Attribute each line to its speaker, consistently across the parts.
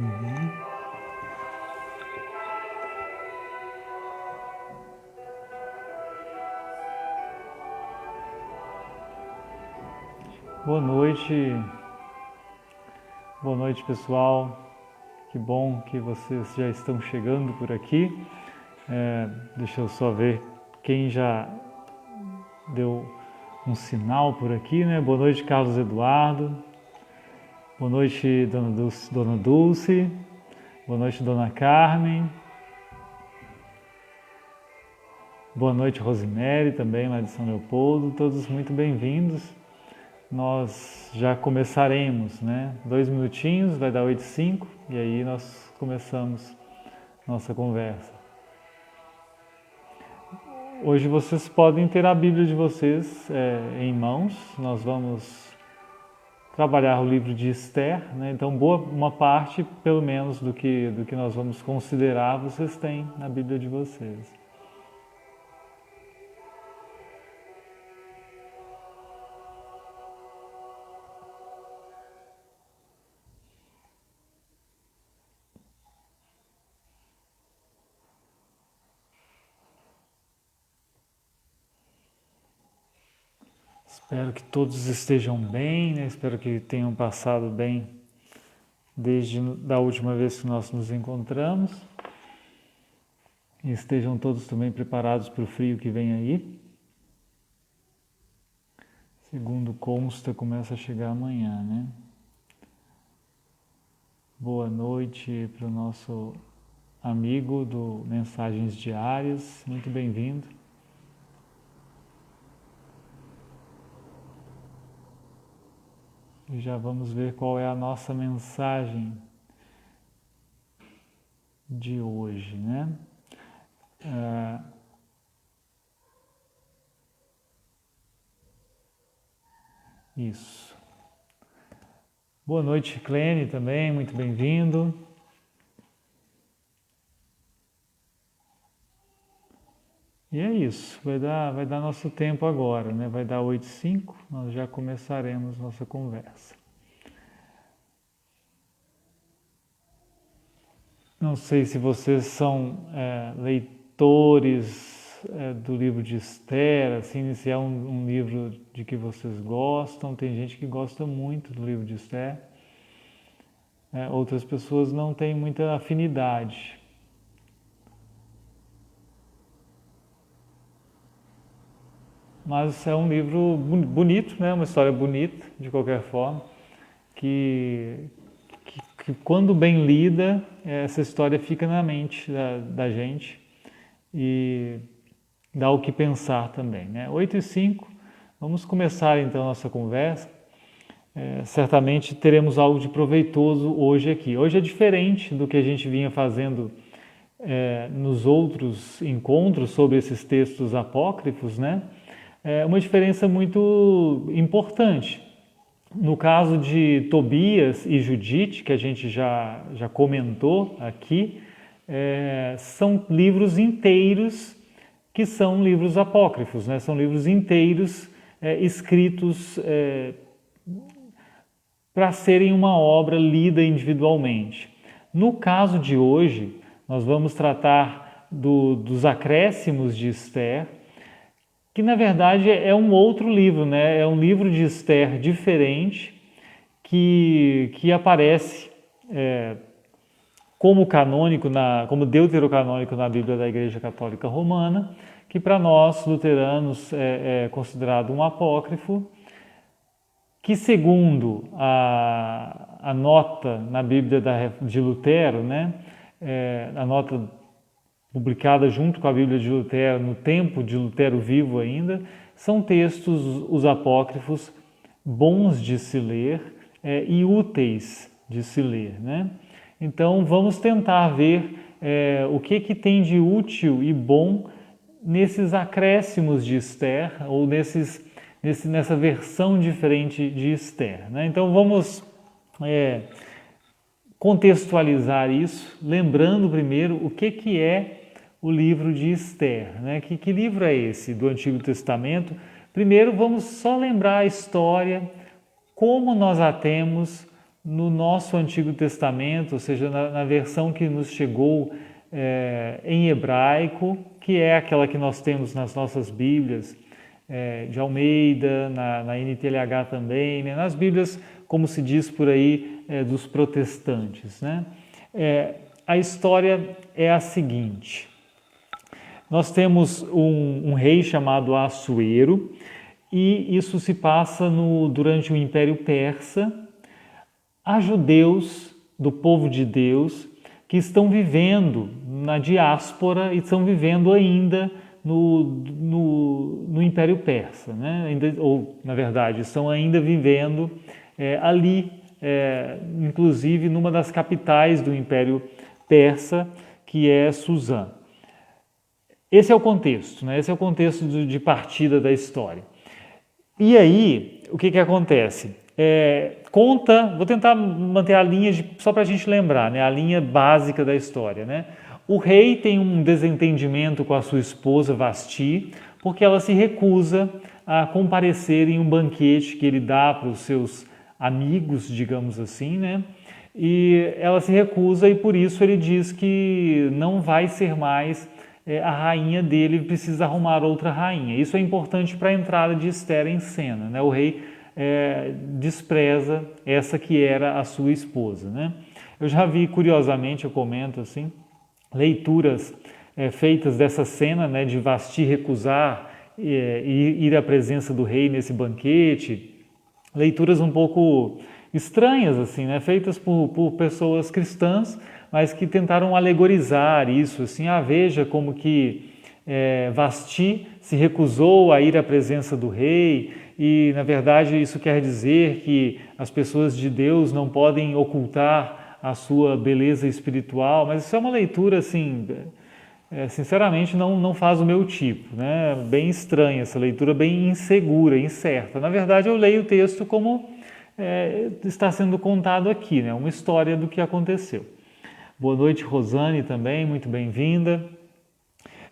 Speaker 1: Uhum. Boa noite pessoal, que bom que vocês já estão chegando por aqui. Deixa eu só ver quem já deu um sinal por aqui, né? Boa noite Carlos Eduardo, boa noite Dona Dulce, boa noite Dona Carmen, boa noite Rosemary também lá de São Leopoldo, todos muito bem-vindos. Nós já começaremos, né? 2 minutinhos, vai dar 8h05 e aí nós começamos nossa conversa. Hoje vocês podem ter a Bíblia de vocês em mãos. Nós vamos trabalhar o livro de Esther, né? Então uma parte, pelo menos, do que nós vamos considerar, vocês têm na Bíblia de vocês. Espero que todos estejam bem, né? Espero que tenham passado bem desde a última vez que nós nos encontramos. E estejam todos também preparados para o frio que vem aí. Segundo consta, começa a chegar amanhã, né? Boa noite para o nosso amigo do Mensagens Diárias, muito bem-vindo. E já vamos ver qual é a nossa mensagem de hoje, né? Isso. Boa noite, Clene, também, muito bem-vindo. E é isso, vai dar nosso tempo agora, né? Vai dar 8h05, nós já começaremos nossa conversa. Não sei se vocês são leitores do livro de Esther, assim, se é um livro de que vocês gostam. Tem gente que gosta muito do livro de Esther, outras pessoas não têm muita afinidade. Mas é um livro bonito, né? Uma história bonita, de qualquer forma, que quando bem lida, essa história fica na mente da gente e dá o que pensar também, né? 8h05, vamos começar então a nossa conversa. Certamente teremos algo de proveitoso hoje aqui. Hoje é diferente do que a gente vinha fazendo nos outros encontros sobre esses textos apócrifos, né? É uma diferença muito importante. No caso de Tobias e Judite, que a gente já comentou aqui, são livros inteiros que são livros apócrifos, né? São livros inteiros escritos para serem uma obra lida individualmente. No caso de hoje, nós vamos tratar dos acréscimos de Esther, que na verdade é um outro livro, né? É um livro de Esther diferente que aparece como canônico, como deuterocanônico na Bíblia da Igreja Católica Romana, que para nós luteranos é considerado um apócrifo, que segundo a nota na Bíblia de Lutero, né? A nota publicada junto com a Bíblia de Lutero, no tempo de Lutero vivo ainda, são textos, os apócrifos, bons de se ler e úteis de se ler, né? Então vamos tentar ver o que tem de útil e bom nesses acréscimos de Esther, ou nessa versão diferente de Esther, né? Então vamos contextualizar isso, lembrando primeiro o que é o livro de Esther, né? Que livro é esse do Antigo Testamento? Primeiro vamos só lembrar a história, como nós a temos no nosso Antigo Testamento, ou seja, na versão que nos chegou em hebraico, que é aquela que nós temos nas nossas Bíblias, de Almeida, na NTLH também, né? Nas Bíblias, como se diz por aí, dos protestantes, né? A história é a seguinte: nós temos um rei chamado Assuero, e isso se passa durante o Império Persa. Há judeus do povo de Deus que estão vivendo na diáspora e estão vivendo ainda no Império Persa, né? Ou, na verdade, estão ainda vivendo ali, inclusive numa das capitais do Império Persa, que é Suzã. Esse é o contexto, né? Esse é o contexto de partida da história. E aí, o que acontece? Vou tentar manter a linha só para a gente lembrar, né? A linha básica da história, né? O rei tem um desentendimento com a sua esposa Vasti, porque ela se recusa a comparecer em um banquete que ele dá para os seus amigos, digamos assim, né? E ela se recusa e por isso ele diz que não vai ser mais a rainha dele, precisa arrumar outra rainha. Isso é importante para a entrada de Esther em cena, né? O rei despreza essa que era a sua esposa, né? Eu já vi, curiosamente, eu comento assim, leituras feitas dessa cena, né, de Vasti recusar ir à presença do rei nesse banquete, leituras um pouco estranhas, assim, né, feitas por pessoas cristãs, mas que tentaram alegorizar isso, assim, veja como que Vasti se recusou a ir à presença do rei e, na verdade, isso quer dizer que as pessoas de Deus não podem ocultar a sua beleza espiritual, mas isso é uma leitura, assim, sinceramente não faz o meu tipo, né? Bem estranha essa leitura, bem insegura, incerta. Na verdade, eu leio o texto como está sendo contado aqui, né? Uma história do que aconteceu. Boa noite, Rosane, também, muito bem-vinda.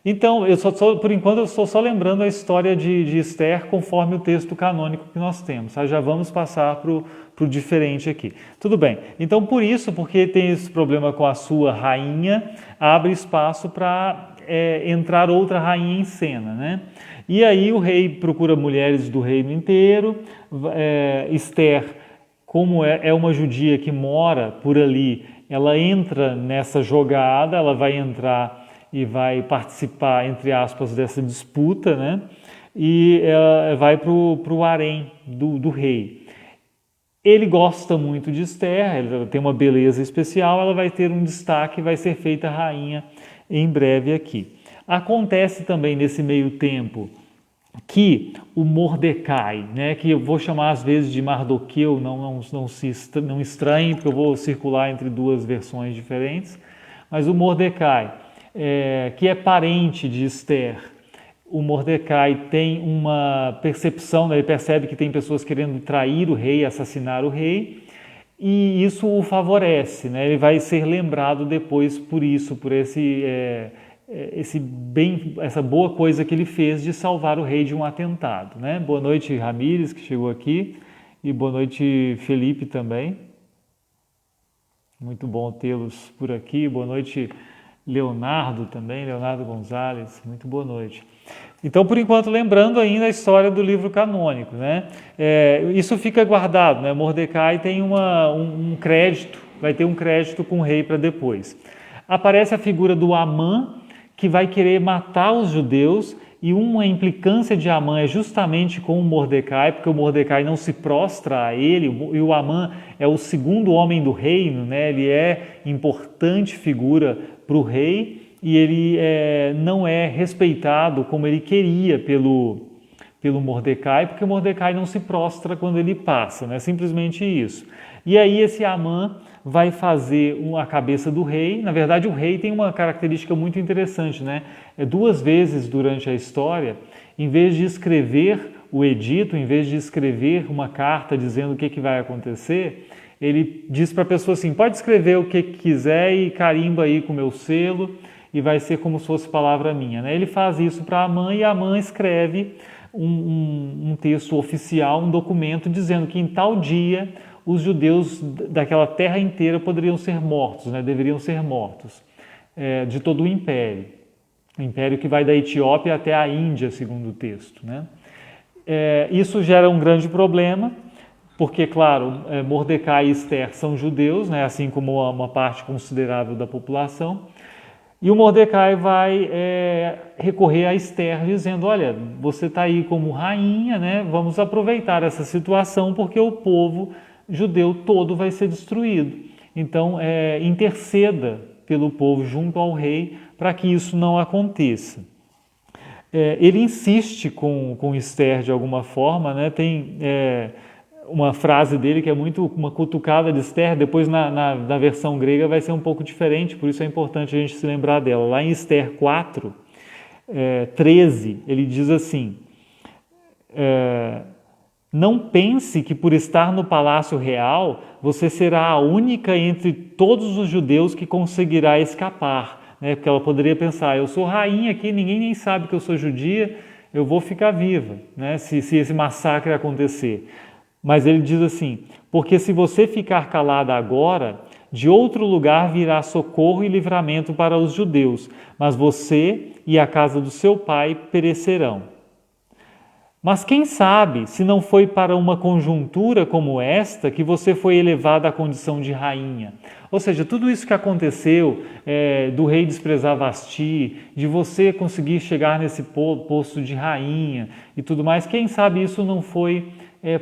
Speaker 1: Então, por enquanto, eu estou só lembrando a história de Esther conforme o texto canônico que nós temos. Tá? Já vamos passar para o diferente aqui. Tudo bem. Então, porque tem esse problema com a sua rainha, abre espaço para entrar outra rainha em cena, né? E aí o rei procura mulheres do reino inteiro. Esther, como é uma judia que mora por ali, ela entra nessa jogada, ela vai entrar e vai participar, entre aspas, dessa disputa, né? E ela vai para o harém do rei. Ele gosta muito de Esther, ela tem uma beleza especial, ela vai ter um destaque, vai ser feita rainha em breve aqui. Acontece também nesse meio tempo que o Mordecai, né, que eu vou chamar às vezes de Mardoqueu, não estranhe, porque eu vou circular entre duas versões diferentes, mas o Mordecai, que é parente de Esther, o Mordecai tem uma percepção, né, ele percebe que tem pessoas querendo trair o rei, assassinar o rei, e isso o favorece, né, ele vai ser lembrado depois por isso, por essa boa coisa que ele fez de salvar o rei de um atentado, né? Boa noite, Ramires, que chegou aqui, e boa noite, Felipe, também. Muito bom tê-los por aqui. Boa noite, Leonardo também, Leonardo Gonzalez. Muito boa noite. Então, por enquanto, lembrando ainda a história do livro canônico, né? Isso fica guardado, né? Mordecai tem um crédito, vai ter um crédito com o rei para depois. Aparece a figura do Amã, que vai querer matar os judeus, e uma implicância de Amã é justamente com o Mordecai, porque o Mordecai não se prostra a ele, e o Amã é o segundo homem do reino, né? Ele é importante figura para o rei, e ele não é respeitado como ele queria pelo Mordecai, porque o Mordecai não se prostra quando ele passa, né? Simplesmente isso. E aí esse Amã vai fazer a cabeça do rei. Na verdade, o rei tem uma característica muito interessante, né? Duas vezes durante a história, em vez de escrever o edito, em vez de escrever uma carta dizendo o que vai acontecer, ele diz para a pessoa assim, pode escrever o que quiser e carimba aí com o meu selo e vai ser como se fosse palavra minha, né? Ele faz isso para Amã e Amã escreve um texto oficial, um documento dizendo que em tal dia os judeus daquela terra inteira poderiam ser mortos, né? Deveriam ser mortos, de todo o império que vai da Etiópia até a Índia, segundo o texto, né? Isso gera um grande problema, porque, claro, Mordecai e Esther são judeus, né? Assim como uma parte considerável da população. E o Mordecai vai recorrer a Esther dizendo, olha, você está aí como rainha, né? Vamos aproveitar essa situação porque o povo judeu todo vai ser destruído. Então, interceda pelo povo junto ao rei para que isso não aconteça. Ele insiste com Esther de alguma forma, né? Tem uma frase dele que é muito uma cutucada de Esther, depois na versão grega vai ser um pouco diferente, por isso é importante a gente se lembrar dela. Lá em Esther 4, 13, ele diz assim, não pense que por estar no palácio real, você será a única entre todos os judeus que conseguirá escapar, né? Porque ela poderia pensar, eu sou rainha aqui, ninguém nem sabe que eu sou judia, eu vou ficar viva, né? Se esse massacre acontecer. Mas ele diz assim, porque se você ficar calada agora, de outro lugar virá socorro e livramento para os judeus, mas você e a casa do seu pai perecerão. Mas quem sabe se não foi para uma conjuntura como esta que você foi elevada à condição de rainha? Ou seja, tudo isso que aconteceu, do rei desprezar Vasti, de você conseguir chegar nesse posto de rainha e tudo mais, quem sabe isso não foi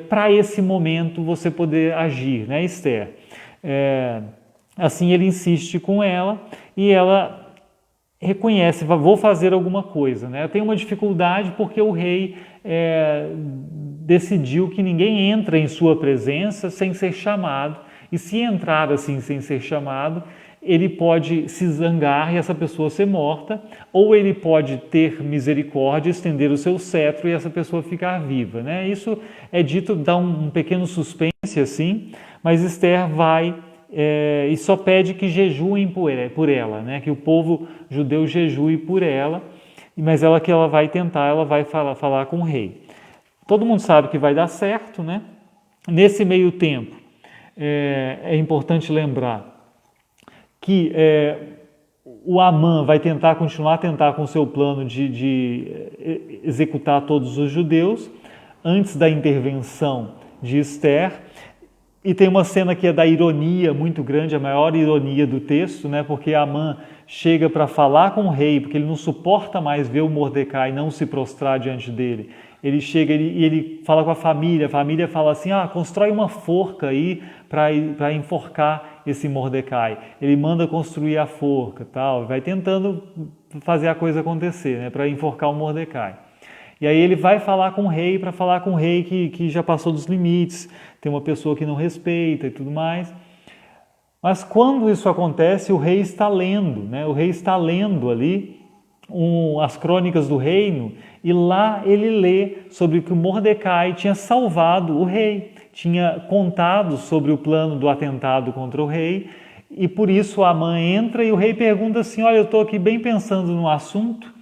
Speaker 1: para esse momento você poder agir, né, Esther? Assim ele insiste com ela e ela reconhece, vou fazer alguma coisa, né? Eu tenho uma dificuldade porque o rei decidiu que ninguém entra em sua presença sem ser chamado, e se entrar assim sem ser chamado, ele pode se zangar e essa pessoa ser morta, ou ele pode ter misericórdia, estender o seu cetro e essa pessoa ficar viva, né? Isso é dito, dá um pequeno suspense assim, mas Esther vai e só pede que jejuem por ela, né? Que o povo judeu jejue por ela, mas ela vai tentar, ela vai falar com o rei. Todo mundo sabe que vai dar certo, né? Nesse meio tempo, é importante lembrar que o Amã vai continuar a tentar com o seu plano de executar todos os judeus antes da intervenção de Esther. E tem uma cena que é da ironia muito grande, a maior ironia do texto, né? Porque Amã chega para falar com o rei, porque ele não suporta mais ver o Mordecai não se prostrar diante dele. Ele chega e ele fala com a família fala assim, constrói uma forca aí para enforcar esse Mordecai. Ele manda construir a forca, tal, vai tentando fazer a coisa acontecer, né? Para enforcar o Mordecai. E aí ele vai falar com o rei, para falar com o rei que já passou dos limites, tem uma pessoa que não respeita e tudo mais. Mas quando isso acontece, o rei está lendo, né? O rei está lendo ali as crônicas do reino, e lá ele lê sobre que o Mordecai tinha salvado o rei, tinha contado sobre o plano do atentado contra o rei, e por isso Amã entra e o rei pergunta assim, olha, eu estou aqui bem pensando no assunto,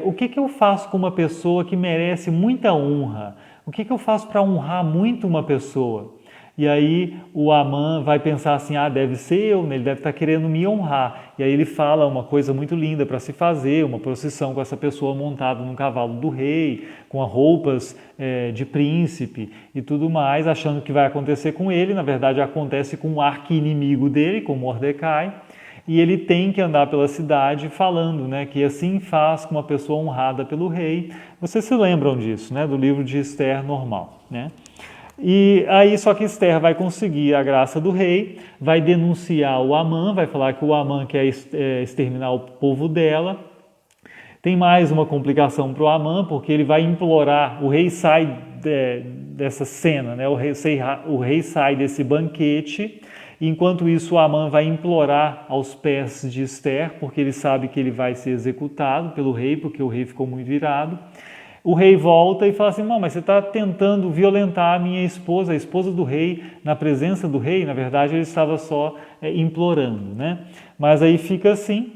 Speaker 1: o que eu faço com uma pessoa que merece muita honra? O que eu faço para honrar muito uma pessoa? E aí o Amã vai pensar assim, deve ser eu, né? Ele deve estar querendo me honrar. E aí ele fala uma coisa muito linda para se fazer, uma procissão com essa pessoa montada num cavalo do rei, com roupas de príncipe e tudo mais, achando que vai acontecer com ele. Na verdade acontece com o arqui-inimigo dele, com Mordecai. E ele tem que andar pela cidade falando, né, que assim faz com uma pessoa honrada pelo rei. Vocês se lembram disso, né, do livro de Esther normal, né? E aí só que Esther vai conseguir a graça do rei, vai denunciar o Amã, vai falar que o Amã quer exterminar o povo dela. Tem mais uma complicação para o Amã, porque ele vai implorar, o rei sai dessa cena, né? O rei sai desse banquete, enquanto isso o Amã vai implorar aos pés de Esther, porque ele sabe que ele vai ser executado pelo rei, porque o rei ficou muito irado. O rei volta e fala assim, não, mas você está tentando violentar a minha esposa, a esposa do rei, na presença do rei. Na verdade, ele estava só implorando, né? Mas aí fica assim,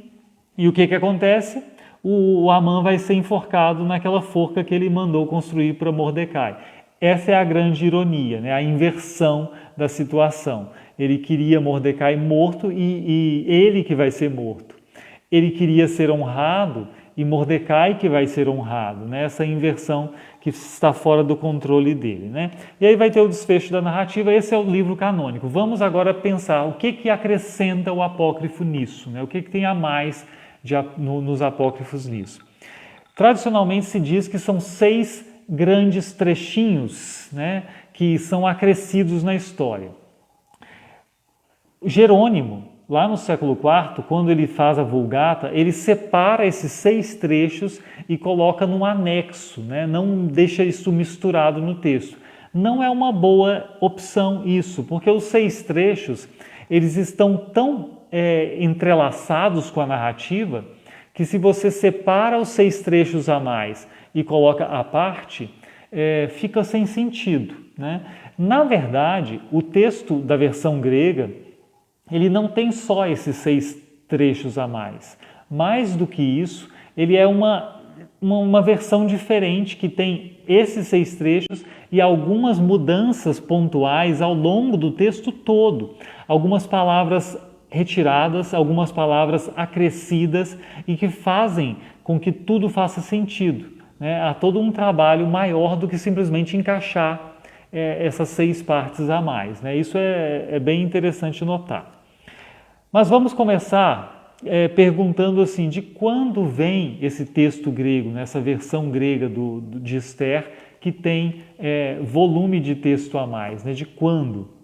Speaker 1: e o que acontece? O Amã vai ser enforcado naquela forca que ele mandou construir para Mordecai. essa é a grande ironia, né? A inversão da situação. Ele queria Mordecai morto e ele que vai ser morto. Ele queria ser honrado e Mordecai que vai ser honrado, né? Essa inversão que está fora do controle dele, né? E aí vai ter o desfecho da narrativa. Esse é o livro canônico. Vamos agora pensar o que acrescenta o apócrifo nisso, né? O que tem a mais nos apócrifos nisso. Tradicionalmente se diz que são 6 grandes trechinhos, né, que são acrescidos na história. Jerônimo, lá no século IV, quando ele faz a Vulgata, ele separa esses 6 trechos e coloca num anexo, né? Não deixa isso misturado no texto. Não é uma boa opção isso, porque os 6 trechos eles estão tão entrelaçados com a narrativa que se você separa os 6 trechos a mais e coloca à parte, fica sem sentido, né? Na verdade, o texto da versão grega ele não tem só esses 6 trechos a mais. Mais do que isso, ele é uma versão diferente que tem esses 6 trechos e algumas mudanças pontuais ao longo do texto todo. Algumas palavras retiradas, algumas palavras acrescidas e que fazem com que tudo faça sentido, né? Há todo um trabalho maior do que simplesmente encaixar essas 6 partes a mais, né? Isso é bem interessante notar. Mas vamos começar perguntando assim, de quando vem esse texto grego, nessa versão grega de Esther, que tem volume de texto a mais, né? De quando?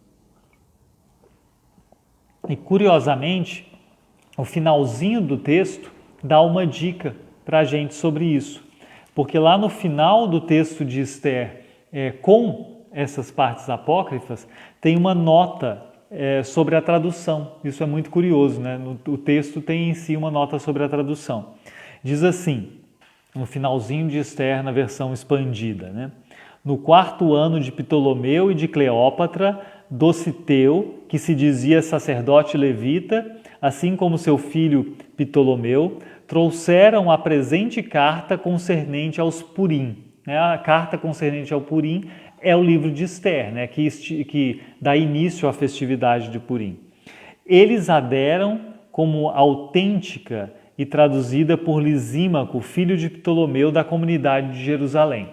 Speaker 1: E curiosamente, o finalzinho do texto dá uma dica para a gente sobre isso. Porque lá no final do texto de Esther, com essas partes apócrifas, tem uma nota sobre a tradução. Isso é muito curioso, né? O texto tem em si uma nota sobre a tradução. Diz assim, no finalzinho de Esther, na versão expandida, né? No 4º ano de Ptolomeu e de Cleópatra, Dociteu, que se dizia sacerdote levita, assim como seu filho Ptolomeu, trouxeram a presente carta concernente aos Purim. A carta concernente ao Purim é o livro de Esther, né, que dá início à festividade de Purim. Eles a deram como autêntica e traduzida por Lisímaco, filho de Ptolomeu, da comunidade de Jerusalém.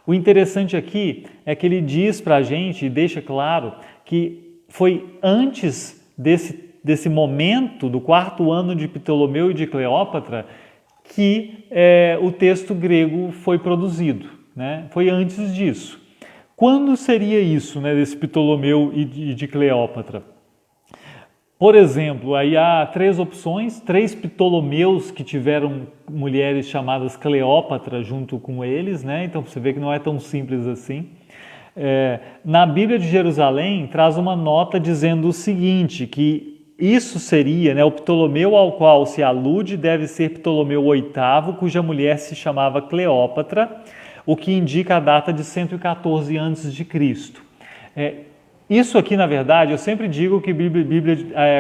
Speaker 1: O interessante aqui é que ele diz para a gente e deixa claro que foi antes desse momento, do 4º ano de Ptolomeu e de Cleópatra, que o texto grego foi produzido, né? Foi antes disso. Quando seria isso, né, desse Ptolomeu e de Cleópatra? Por exemplo, aí há 3 opções, 3 Ptolomeus que tiveram mulheres chamadas Cleópatra junto com eles, né? Então você vê que não é tão simples assim. Na Bíblia de Jerusalém traz uma nota dizendo o seguinte, que isso seria, né, o Ptolomeu ao qual se alude deve ser Ptolomeu VIII, cuja mulher se chamava Cleópatra, o que indica a data de 114 a.C. Isso aqui, na verdade, eu sempre digo que Bíblia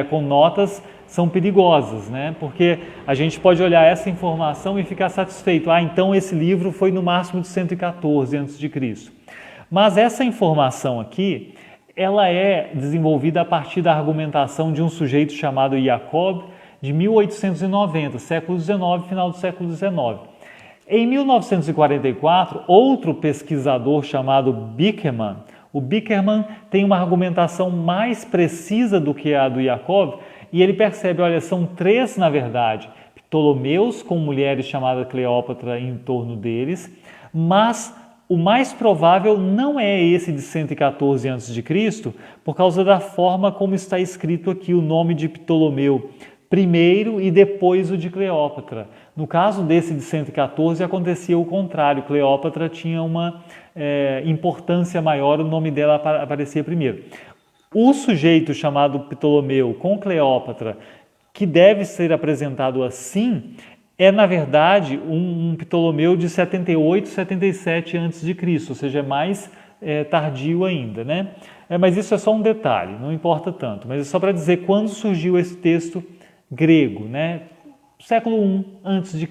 Speaker 1: com notas são perigosas, né? Porque a gente pode olhar essa informação e ficar satisfeito. Então esse livro foi no máximo de 114 a.C. Mas essa informação aqui, ela é desenvolvida a partir da argumentação de um sujeito chamado Jacob, de 1890, século XIX, final do século XIX. Em 1944, outro pesquisador chamado Bickerman, o Bickerman tem uma argumentação mais precisa do que a do Jacob, e ele percebe, olha, são 3, na verdade, Ptolomeus com mulheres chamadas Cleópatra em torno deles, mas o mais provável não é esse de 114 a.C., por causa da forma como está escrito aqui o nome de Ptolomeu, primeiro e depois o de Cleópatra. No caso desse de 114 acontecia o contrário, Cleópatra tinha uma importância maior, o nome dela aparecia primeiro. O sujeito chamado Ptolomeu com Cleópatra, que deve ser apresentado assim, é na verdade um Ptolomeu de 78, 77 a.C., ou seja, é mais tardio ainda, né? Mas isso é só um detalhe, não importa tanto, mas é só para dizer quando surgiu esse texto grego, né? Século I a.C.,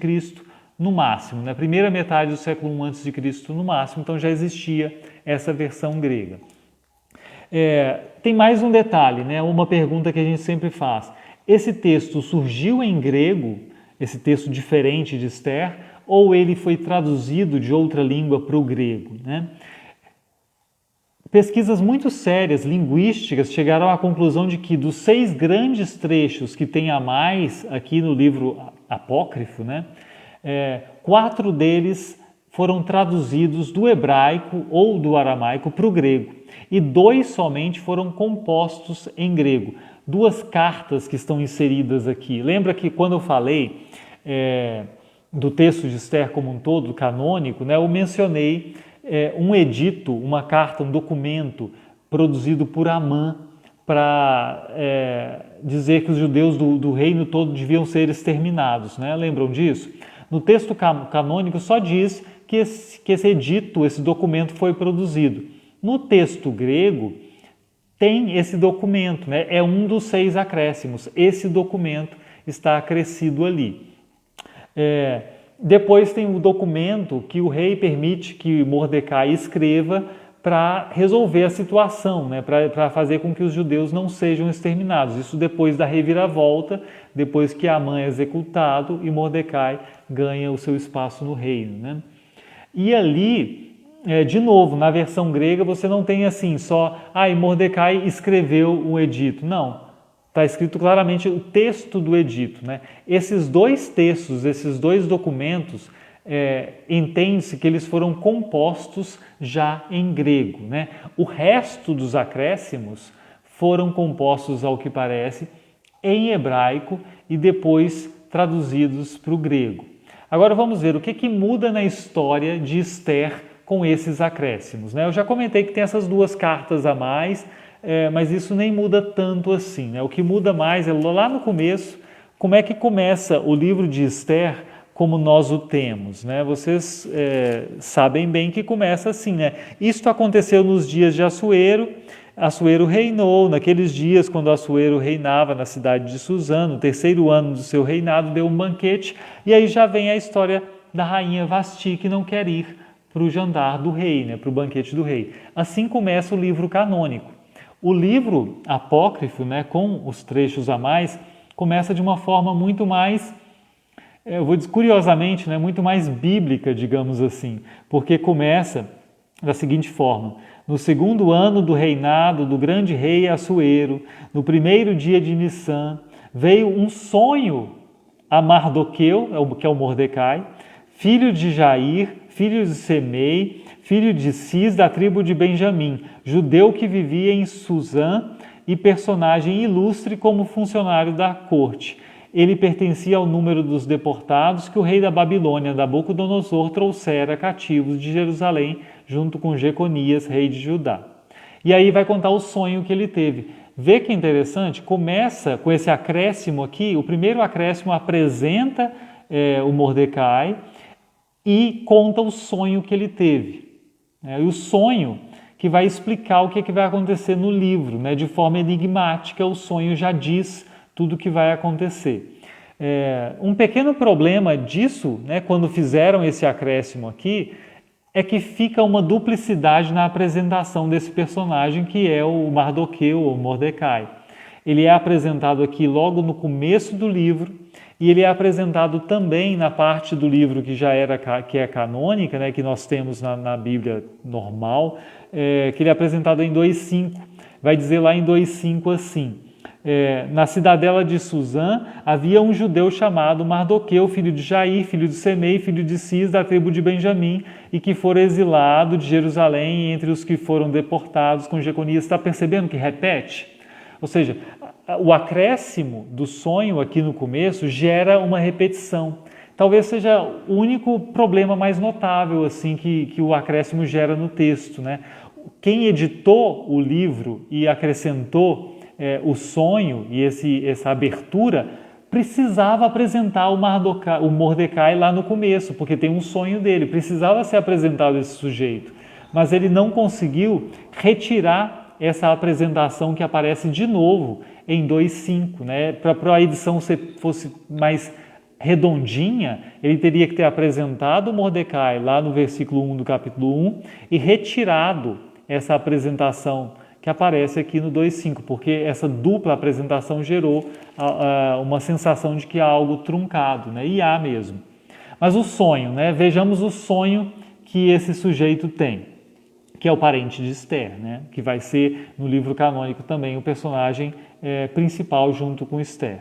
Speaker 1: no máximo, na primeira metade do século I a.C. no máximo, então já existia essa versão grega. Tem mais um detalhe, né? Uma pergunta que a gente sempre faz. Esse texto surgiu em grego, esse texto diferente de Esther, ou ele foi traduzido de outra língua para o grego, né? Pesquisas muito sérias, linguísticas, chegaram à conclusão de que dos 6 grandes trechos que tem a mais aqui no livro apócrifo, né, 4 deles foram traduzidos do hebraico ou do aramaico para o grego, e 2 somente foram compostos em grego. 2 cartas que estão inseridas aqui. Lembra que quando eu falei do texto de Esther como um todo, canônico, né, eu mencionei um edito, uma carta, um documento produzido por Amã para dizer que os judeus do reino todo deviam ser exterminados, né? Lembram disso? No texto canônico só diz que esse edito, esse documento foi produzido. No texto grego tem esse documento, né? É um dos 6 acréscimos. Esse documento está acrescido ali. Depois tem o documento que o rei permite que Mordecai escreva para resolver a situação, né? Para fazer com que os judeus não sejam exterminados. Isso depois da reviravolta, depois que Amã é executado e Mordecai ganha o seu espaço no reino, né? E ali, de novo, na versão grega você não tem assim só, Mordecai escreveu um edito. Não. Está escrito claramente o texto do edito, né? Esses 2 textos, esses 2 documentos, entende-se que eles foram compostos já em grego, né? O resto dos acréscimos foram compostos, ao que parece, em hebraico e depois traduzidos para o grego. Agora vamos ver o que muda na história de Esther com esses acréscimos, né? Eu já comentei que tem essas 2 cartas a mais, mas isso nem muda tanto assim, né? O que muda mais é lá no começo, como é que começa o livro de Esther como nós o temos, né? Vocês sabem bem que começa assim, né? Isto aconteceu nos dias de Assuero. Assuero reinou, naqueles dias quando Assuero reinava na cidade de Suzã, no 3º ano do seu reinado, deu um banquete, e aí já vem a história da rainha Vasti, que não quer ir para o jantar do rei, né? Para o banquete do rei. Assim começa o livro canônico. O livro apócrifo, né, com os trechos a mais, começa de uma forma muito mais, eu vou dizer curiosamente, né, muito mais bíblica, digamos assim, porque começa da seguinte forma: no 2º ano do reinado do grande rei Assuero, no 1º dia de Nissan, veio um sonho a Mardoqueu, que é o Mordecai, filho de Jair, filho de Semei, filho de Cis, da tribo de Benjamim, judeu que vivia em Suzã e personagem ilustre como funcionário da corte. Ele pertencia ao número dos deportados que o rei da Babilônia, Nabucodonosor, trouxera cativos de Jerusalém, junto com Jeconias, rei de Judá. E aí vai contar o sonho que ele teve. Vê que interessante? Começa com esse acréscimo aqui. O primeiro acréscimo apresenta o Mordecai e conta o sonho que ele teve. E o sonho que vai explicar o que vai acontecer no livro, né? De forma enigmática, o sonho já diz tudo o que vai acontecer. Um pequeno problema disso, né, quando fizeram esse acréscimo aqui, é que fica uma duplicidade na apresentação desse personagem, que é o Mardoqueu, ou Mordecai. Ele é apresentado aqui logo no começo do livro, e ele é apresentado também na parte do livro que é canônica, né, que nós temos na Bíblia normal, que ele é apresentado em 2:5. Vai dizer lá em 2:5 assim: na cidadela de Suzã havia um judeu chamado Mardoqueu, filho de Jair, filho de Semei, filho de Cis, da tribo de Benjamim, e que fora exilado de Jerusalém entre os que foram deportados com Jeconias. Está percebendo que repete? Ou seja, o acréscimo do sonho aqui no começo gera uma repetição. Talvez seja o único problema mais notável assim que o acréscimo gera no texto, né? Quem editou o livro e acrescentou o sonho e essa abertura precisava apresentar o Mordecai lá no começo, porque tem um sonho dele, precisava ser apresentado esse sujeito, mas ele não conseguiu retirar essa apresentação que aparece de novo em 2:5, né? Para a edição fosse mais redondinha, ele teria que ter apresentado Mordecai lá no versículo 1 do capítulo 1 e retirado essa apresentação que aparece aqui no 2:5, porque essa dupla apresentação gerou uma sensação de que há algo truncado, né? E há mesmo. Mas o sonho, né? Vejamos o sonho que esse sujeito tem, que é o parente de Esther, né? Que vai ser no livro canônico também o personagem principal junto com Esther.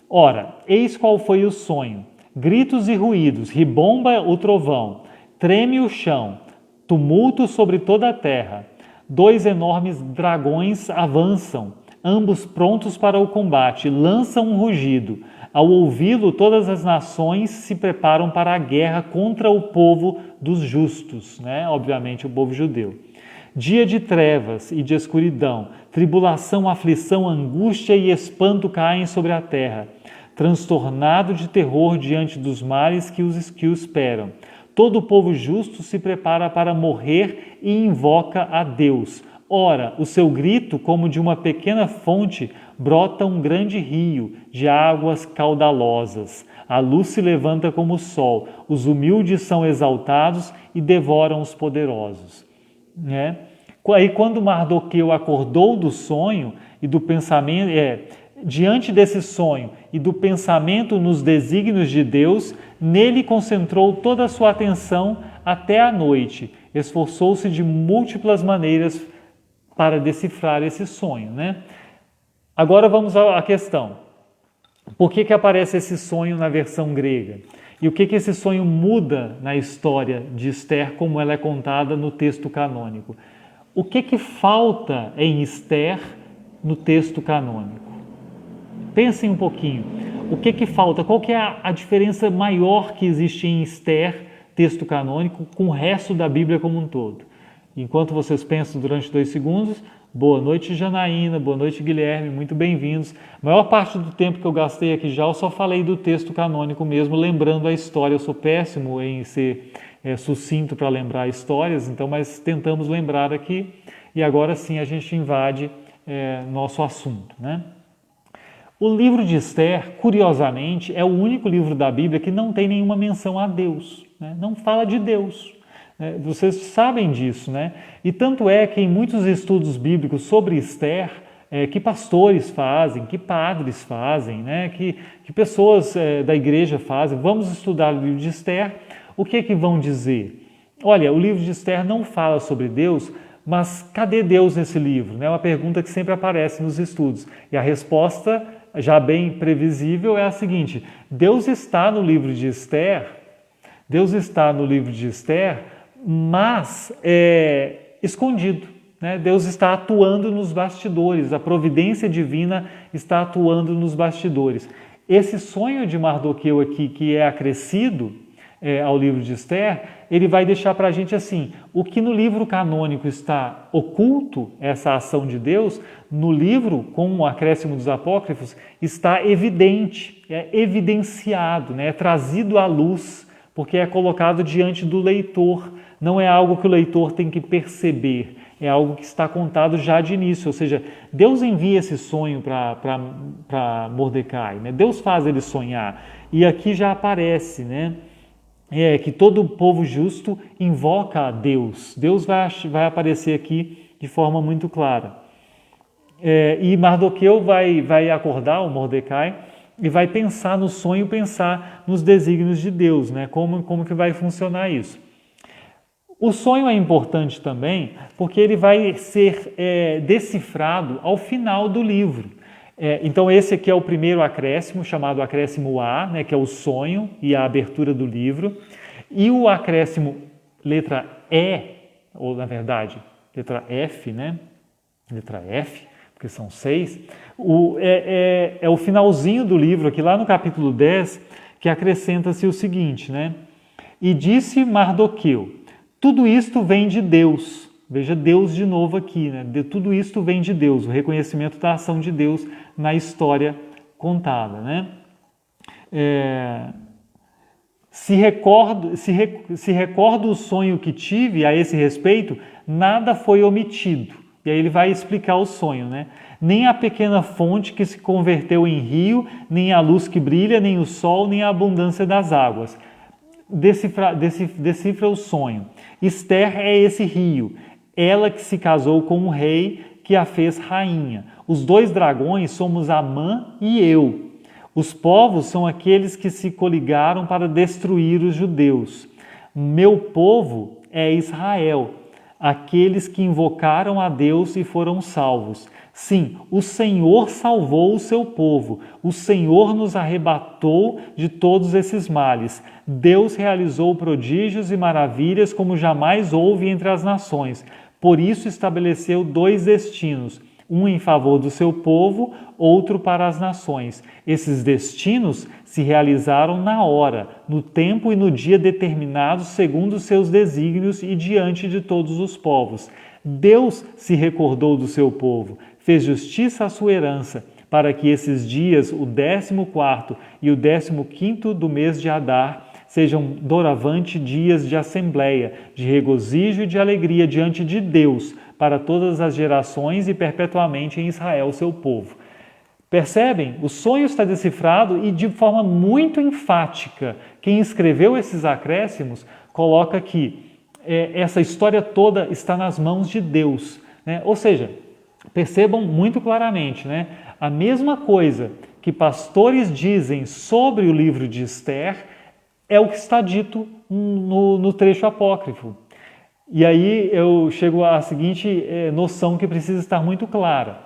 Speaker 1: Ora, eis qual foi o sonho: gritos e ruídos, ribomba o trovão, treme o chão, tumulto sobre toda a terra. 2 enormes dragões avançam, ambos prontos para o combate, lançam um rugido. Ao ouvi-lo, todas as nações se preparam para a guerra contra o povo dos justos, né? Obviamente o povo judeu. Dia de trevas e de escuridão, tribulação, aflição, angústia e espanto caem sobre a terra, transtornado de terror diante dos males que o esperam. Todo o povo justo se prepara para morrer e invoca a Deus. Ora, o seu grito, como de uma pequena fonte, brota um grande rio de águas caudalosas. A luz se levanta como o sol, os humildes são exaltados e devoram os poderosos. Né? Aí quando Mardoqueu acordou do sonho e do pensamento, diante desse sonho e do pensamento nos desígnios de Deus, nele concentrou toda a sua atenção até a noite, esforçou-se de múltiplas maneiras para decifrar esse sonho, né? Agora vamos à questão. Por que aparece esse sonho na versão grega? E o que esse sonho muda na história de Esther como ela é contada no texto canônico? O que falta em Esther no texto canônico? Pensem um pouquinho. O que falta? Qual que é a diferença maior que existe em Esther, texto canônico, com o resto da Bíblia como um todo? Enquanto vocês pensam durante 2 segundos, boa noite Janaína, boa noite Guilherme, muito bem-vindos. A maior parte do tempo que eu gastei aqui já, eu só falei do texto canônico mesmo, lembrando a história. Eu sou péssimo em ser sucinto para lembrar histórias, então, mas tentamos lembrar aqui e agora sim a gente invade nosso assunto, né? O livro de Esther, curiosamente, é o único livro da Bíblia que não tem nenhuma menção a Deus, né? Não fala de Deus. Vocês sabem disso, né? E tanto é que em muitos estudos bíblicos sobre Esther, que pastores fazem, que padres fazem, né? Que pessoas da igreja fazem, vamos estudar o livro de Esther, o que vão dizer? Olha, o livro de Esther não fala sobre Deus, mas cadê Deus nesse livro? É uma pergunta que sempre aparece nos estudos. E a resposta, já bem previsível, é a seguinte: Deus está no livro de Esther, mas escondido, né? Deus está atuando nos bastidores, a providência divina está atuando nos bastidores. Esse sonho de Mardoqueu aqui, que é acrescido ao livro de Esther, ele vai deixar para a gente assim: o que no livro canônico está oculto, essa ação de Deus, no livro, com o acréscimo dos apócrifos, está evidente, é evidenciado, né? É trazido à luz, porque é colocado diante do leitor. Não é algo que o leitor tem que perceber, é algo que está contado já de início. Ou seja, Deus envia esse sonho para Mordecai, né? Deus faz ele sonhar. E aqui já aparece, né? Que todo o povo justo invoca a Deus. Deus vai aparecer aqui de forma muito clara. E Mardoqueu vai acordar o Mordecai e vai pensar no sonho, pensar nos desígnios de Deus, né? Como que vai funcionar isso. O sonho é importante também porque ele vai ser decifrado ao final do livro. Então esse aqui é o primeiro acréscimo, chamado acréscimo A, né, que é o sonho e a abertura do livro. E o acréscimo letra E, ou na verdade, letra F, né? Letra F, porque são 6, é o finalzinho do livro, aqui lá no capítulo 10, que acrescenta-se o seguinte, né? E disse Mardoqueu: tudo isto vem de Deus. Veja Deus de novo aqui, né? Tudo isto vem de Deus, o reconhecimento da ação de Deus na história contada, né? Se recordo o sonho que tive a esse respeito, nada foi omitido. E aí ele vai explicar o sonho, né? Nem a pequena fonte que se converteu em rio, nem a luz que brilha, nem o sol, nem a abundância das águas. Decifra o sonho. Esther é esse rio, ela que se casou com um rei que a fez rainha. Os dois dragões somos Amã e eu. Os povos são aqueles que se coligaram para destruir os judeus. Meu povo é Israel, aqueles que invocaram a Deus e foram salvos. Sim, o Senhor salvou o seu povo, o Senhor nos arrebatou de todos esses males. Deus realizou prodígios e maravilhas como jamais houve entre as nações. Por isso estabeleceu dois destinos, um em favor do seu povo, outro para as nações. Esses destinos se realizaram na hora, no tempo e no dia determinados segundo os seus desígnios e diante de todos os povos. Deus se recordou do seu povo, fez justiça à sua herança, para que esses dias, o 14º e o 15º do mês de Adar, sejam doravante dias de assembleia, de regozijo e de alegria diante de Deus, para todas as gerações e perpetuamente em Israel, seu povo. Percebem? O sonho está decifrado e de forma muito enfática. Quem escreveu esses acréscimos coloca que essa história toda está nas mãos de Deus, né? Ou seja, percebam muito claramente, né? A mesma coisa que pastores dizem sobre o livro de Esther é o que está dito no trecho apócrifo. E aí eu chego à seguinte noção que precisa estar muito clara.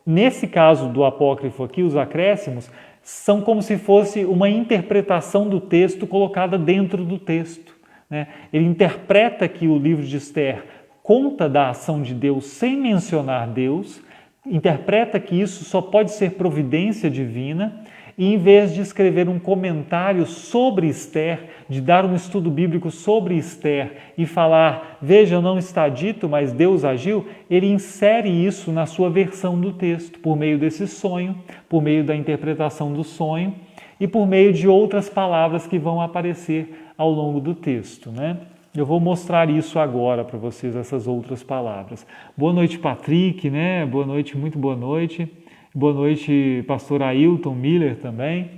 Speaker 1: Nesse caso do apócrifo aqui, os acréscimos são como se fosse uma interpretação do texto colocada dentro do texto, né? Ele interpreta que o livro de Esther conta da ação de Deus sem mencionar Deus, interpreta que isso só pode ser providência divina, e em vez de escrever um comentário sobre Esther, de dar um estudo bíblico sobre Esther e falar, veja, não está dito, mas Deus agiu, ele insere isso na sua versão do texto, por meio desse sonho, por meio da interpretação do sonho e por meio de outras palavras que vão aparecer ao longo do texto, né? Eu vou mostrar isso agora para vocês, essas outras palavras. Boa noite, Patrick, né? Boa noite, muito boa noite. Boa noite, pastor Ailton Miller também.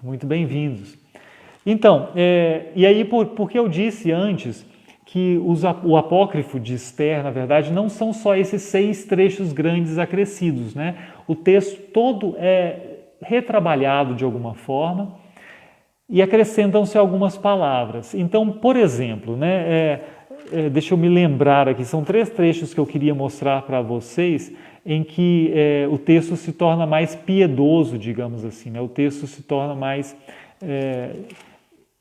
Speaker 1: Muito bem-vindos. Então, e aí porque eu disse antes que o apócrifo de Esther, na verdade, não são só esses 6 trechos grandes acrescidos, né? O texto todo é retrabalhado de alguma forma e acrescentam-se algumas palavras. Então, por exemplo, né, deixa eu me lembrar aqui, são 3 trechos que eu queria mostrar para vocês em que o texto se torna mais piedoso, digamos assim, né? O texto se torna mais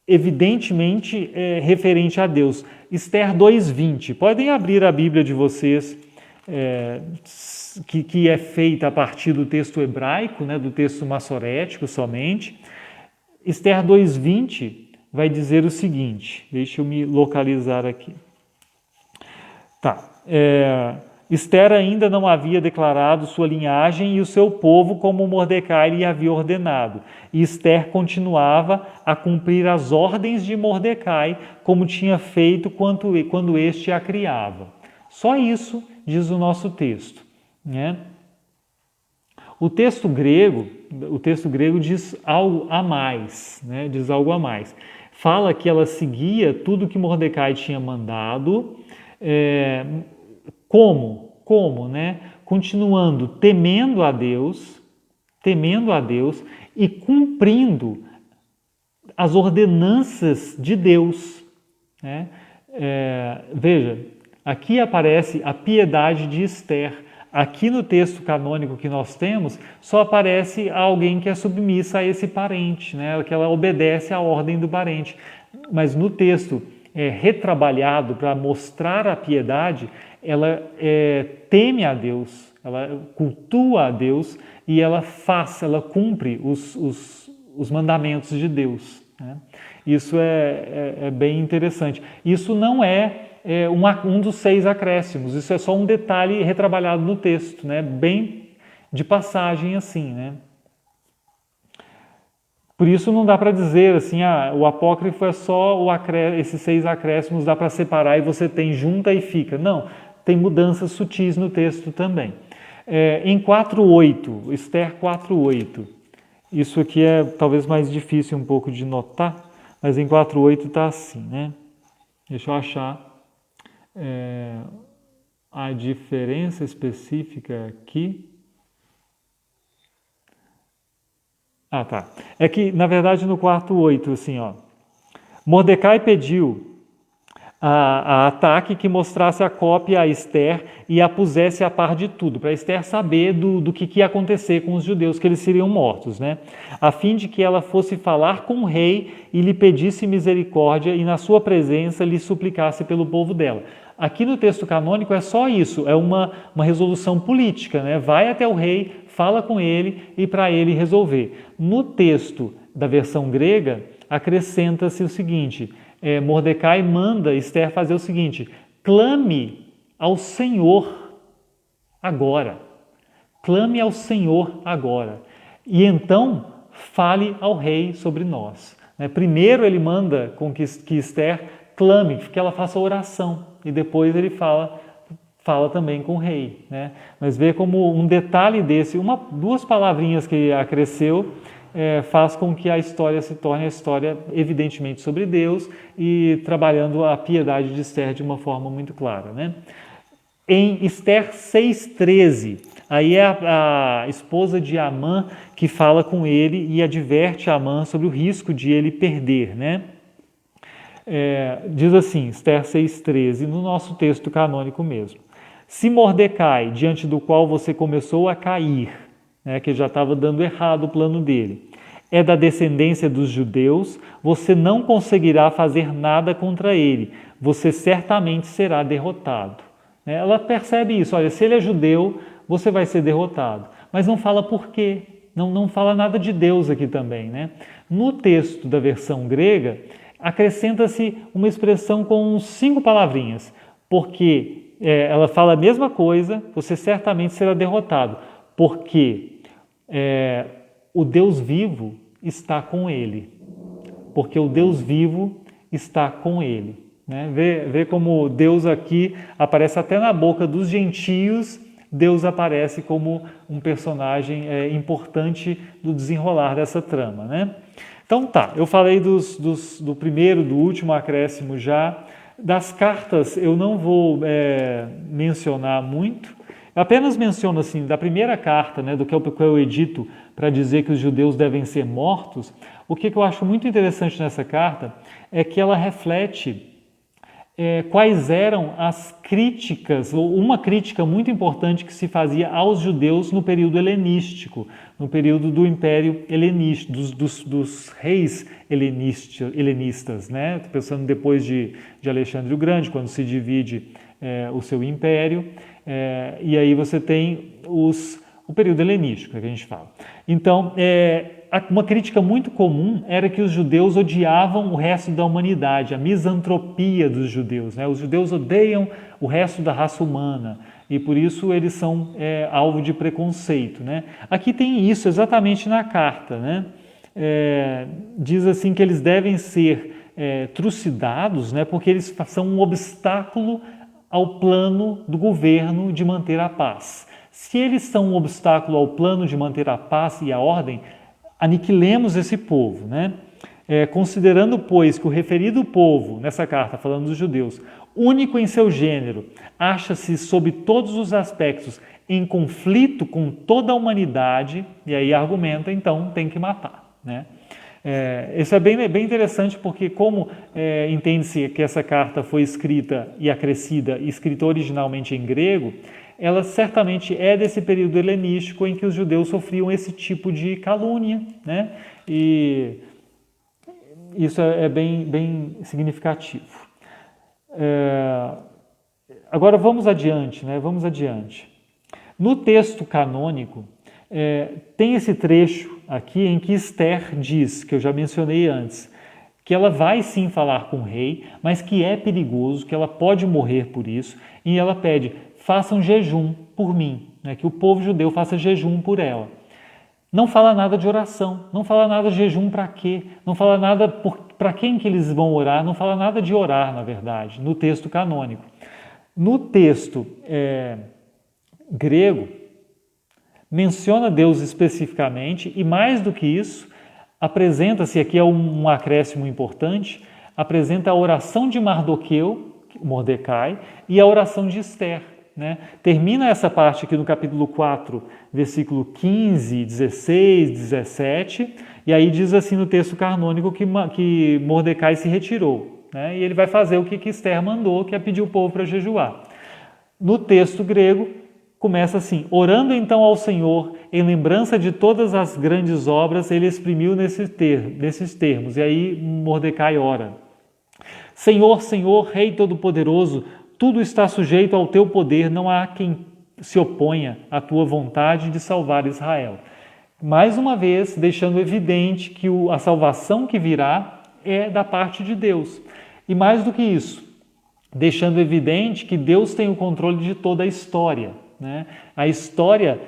Speaker 1: evidentemente referente a Deus. Esther 2:20, podem abrir a Bíblia de vocês, que é feita a partir do texto hebraico, né? Do texto massorético somente. Esther 2:20 vai dizer o seguinte, deixa eu me localizar aqui. Tá, Esther ainda não havia declarado sua linhagem e o seu povo como Mordecai lhe havia ordenado. E Esther continuava a cumprir as ordens de Mordecai, como tinha feito quando este a criava. Só isso diz o nosso texto, né? O texto grego diz algo a mais, né? Diz algo a mais. Fala que ela seguia tudo que Mordecai tinha mandado, Como, né? Continuando temendo a Deus e cumprindo as ordenanças de Deus, né? Veja, aqui aparece a piedade de Esther. Aqui no texto canônico que nós temos, só aparece alguém que é submissa a esse parente, né? Que ela obedece à ordem do parente. Mas no texto retrabalhado para mostrar a piedade, ela teme a Deus, ela cultua a Deus e ela cumpre os mandamentos de Deus, né? Isso é bem interessante. Isso não é um dos 6 acréscimos, isso é só um detalhe retrabalhado no texto, né? Bem de passagem assim, né? Por isso não dá para dizer assim, o apócrifo é só esses 6 acréscimos, dá para separar e você tem junta e fica. Não, tem mudanças sutis no texto também. Em 4:8, Esther 4:8, isso aqui é talvez mais difícil um pouco de notar, mas em 4:8 está assim, né? Deixa eu achar a diferença específica aqui. Ah, tá. É que, na verdade, no 4:8, assim, ó, Mordecai pediu a Ataque que mostrasse a cópia a Esther e a pusesse a par de tudo, para Esther saber do que ia acontecer com os judeus, que eles seriam mortos, né? A fim de que ela fosse falar com o rei e lhe pedisse misericórdia e na sua presença lhe suplicasse pelo povo dela. Aqui no texto canônico é só isso, é uma resolução política, né? Vai até o rei, fala com ele e para ele resolver. No texto da versão grega, acrescenta-se o seguinte: Mordecai manda Esther fazer o seguinte: clame ao Senhor agora. Clame ao Senhor agora. E então fale ao rei sobre nós. Primeiro ele manda com que Esther clame, que ela faça oração. E depois ele fala também com o rei, né? Mas vê como um detalhe desse, duas palavrinhas que acresceu, faz com que a história se torne a história evidentemente sobre Deus e trabalhando a piedade de Esther de uma forma muito clara, né? Em Esther 6:13, aí é a esposa de Amã que fala com ele e adverte Amã sobre o risco de ele perder, né? Diz assim, Esther 6:13, no nosso texto canônico mesmo: se Mordecai, diante do qual você começou a cair, que já estava dando errado o plano dele, é da descendência dos judeus, você não conseguirá fazer nada contra ele, você certamente será derrotado. Ela percebe isso, olha, se ele é judeu, você vai ser derrotado, mas não fala por quê, não fala nada de Deus aqui também, né? No texto da versão grega, acrescenta-se uma expressão com 5 palavrinhas, porque ela fala a mesma coisa, você certamente será derrotado, porque o Deus vivo está com ele. Porque o Deus vivo está com ele. Né? Vê como Deus aqui aparece até na boca dos gentios, Deus aparece como um personagem importante do desenrolar dessa trama, né? Então tá, eu falei do primeiro, do último acréscimo já. Das cartas eu não vou mencionar muito, eu apenas menciono assim, da primeira carta, né, do que é o edito para dizer que os judeus devem ser mortos. O que eu acho muito interessante nessa carta é que ela reflete quais eram as críticas, ou uma crítica muito importante que se fazia aos judeus no período helenístico, no período do Império Helenístico, dos reis helenistas, né? Pensando depois de Alexandre o Grande, quando se divide o seu império, e aí você tem o período helenístico, que a gente fala. Então, uma crítica muito comum era que os judeus odiavam o resto da humanidade, a misantropia dos judeus, né? Os judeus odeiam o resto da raça humana e por isso eles são alvo de preconceito, né? Aqui tem isso exatamente na carta, né? Diz assim que eles devem ser trucidados, né? Porque eles são um obstáculo ao plano do governo de manter a paz. Se eles são um obstáculo ao plano de manter a paz e a ordem, aniquilemos esse povo, né? Considerando, pois, que o referido povo, nessa carta, falando dos judeus, único em seu gênero, acha-se sob todos os aspectos em conflito com toda a humanidade, e aí argumenta, então tem que matar, né? Isso é bem interessante porque como entende-se que essa carta foi escrita e acrescida, escrita originalmente em grego, ela certamente é desse período helenístico em que os judeus sofriam esse tipo de calúnia, né? E isso é bem significativo. Agora vamos adiante, né? Vamos adiante. No texto canônico, tem esse trecho aqui em que Esther diz, que eu já mencionei antes, que ela vai sim falar com o rei, mas que é perigoso, que ela pode morrer por isso, e ela pede: façam jejum por mim, né? Que o povo judeu faça jejum por ela. Não fala nada de oração, não fala nada de jejum para quê, não fala nada para quem que eles vão orar, não fala nada de orar, na verdade, no texto canônico. No texto grego, menciona Deus especificamente e, mais do que isso, apresenta-se, aqui é um acréscimo importante, apresenta a oração de Mardoqueu, Mordecai, e a oração de Esther. Né? Termina essa parte aqui no capítulo 4, versículo 15, 16, 17, e aí diz assim no texto canônico que Mordecai se retirou. Né? E ele vai fazer o que Esther mandou, que é pedir o povo para jejuar. No texto grego, começa assim: orando então ao Senhor, em lembrança de todas as grandes obras, ele exprimiu nesses termos. E aí Mordecai ora: Senhor, Senhor, Rei Todo-Poderoso, tudo está sujeito ao teu poder, não há quem se oponha à tua vontade de salvar Israel. Mais uma vez, deixando evidente que a salvação que virá é da parte de Deus. E mais do que isso, deixando evidente que Deus tem o controle de toda a história. Né? A história,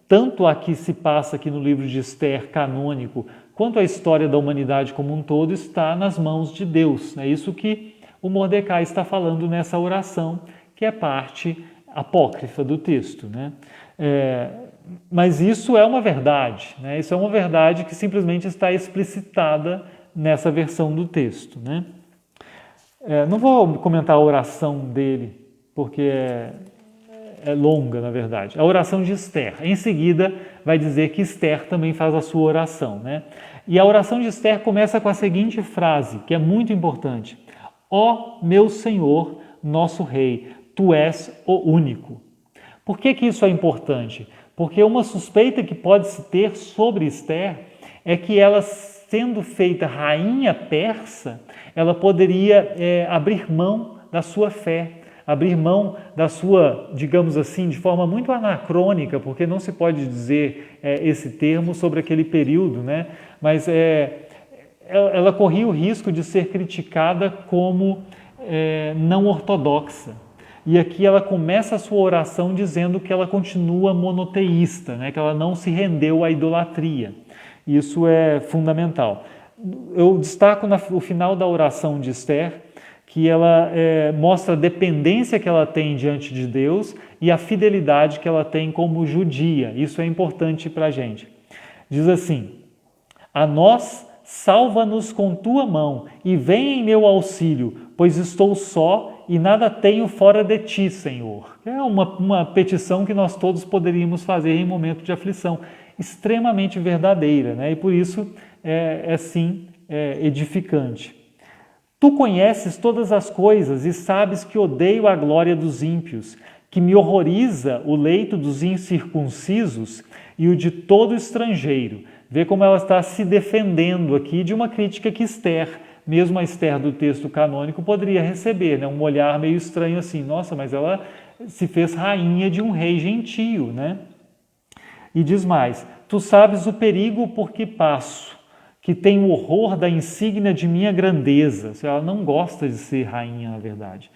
Speaker 1: tanto a que se passa aqui no livro de Esther canônico, quanto a história da humanidade como um todo, está nas mãos de Deus. É isso que o Mordecai está falando nessa oração, que é parte apócrifa do texto. Né? Mas isso é uma verdade, né? Isso é uma verdade que simplesmente está explicitada nessa versão do texto. Né? Não vou comentar a oração dele, porque é longa, na verdade. A oração de Esther. Em seguida, vai dizer que Esther também faz a sua oração. Né? E a oração de Esther começa com a seguinte frase, que é muito importante: ó meu Senhor, nosso Rei, tu és o único. Por que isso é importante? Porque uma suspeita que pode-se ter sobre Esther é que ela, sendo feita rainha persa, ela poderia abrir mão da sua fé, abrir mão da sua, digamos assim, de forma muito anacrônica, porque não se pode dizer esse termo sobre aquele período, né? Mas ela corria o risco de ser criticada como não ortodoxa. E aqui ela começa a sua oração dizendo que ela continua monoteísta, né? Que ela não se rendeu à idolatria. Isso é fundamental. Eu destaco no final da oração de Esther que ela mostra a dependência que ela tem diante de Deus e a fidelidade que ela tem como judia. Isso é importante para a gente. Diz assim: a nós salva-nos com tua mão e vem em meu auxílio, pois estou só e nada tenho fora de ti, Senhor. É uma petição que nós todos poderíamos fazer em momento de aflição, extremamente verdadeira, né? E por isso edificante. Tu conheces todas as coisas e sabes que odeio a glória dos ímpios, que me horroriza o leito dos incircuncisos e o de todo estrangeiro. Vê como ela está se defendendo aqui de uma crítica que Esther, mesmo a Esther do texto canônico, poderia receber, né? Um olhar meio estranho assim: nossa, mas ela se fez rainha de um rei gentio, né? E diz mais: tu sabes o perigo por que passo, que tenho horror da insígnia de minha grandeza. Ela não gosta de ser rainha, na verdade.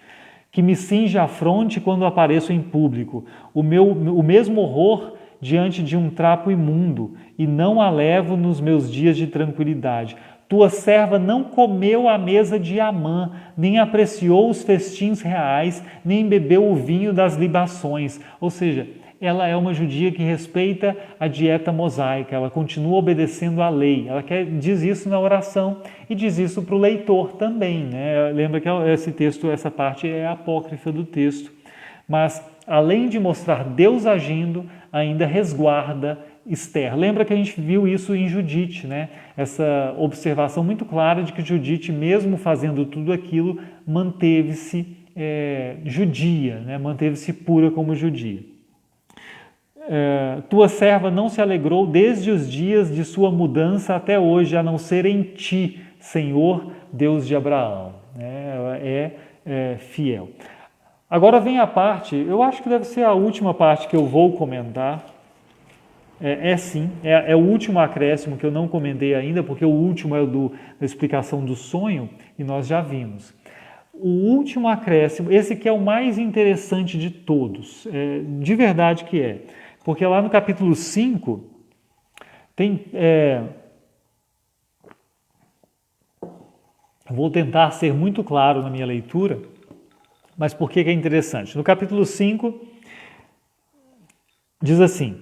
Speaker 1: Que me cinge a fronte quando apareço em público, o mesmo horror diante de um trapo imundo, e não a levo nos meus dias de tranquilidade. Tua serva não comeu à mesa de Amã, nem apreciou os festins reais, nem bebeu o vinho das libações. Ou seja, ela é uma judia que respeita a dieta mosaica, ela continua obedecendo à lei. Ela diz isso na oração e diz isso para o leitor também. Né? Lembra que esse texto, essa parte é apócrifa do texto. Mas, além de mostrar Deus agindo, ainda resguarda Esther. Lembra que a gente viu isso em Judite, né? Essa observação muito clara de que Judite, mesmo fazendo tudo aquilo, manteve-se judia, né? Manteve-se pura como judia. Tua serva não se alegrou desde os dias de sua mudança até hoje, a não ser em ti, Senhor, Deus de Abraão. Ela é fiel. Agora vem a parte, eu acho que deve ser a última parte que eu vou comentar. Sim, é o último acréscimo que eu não comentei ainda, porque o último é o da explicação do sonho, e nós já vimos. O último acréscimo, esse que é o mais interessante de todos, de verdade que é, porque lá no capítulo 5 tem... vou tentar ser muito claro na minha leitura, Mas por que é interessante? No capítulo 5, diz assim,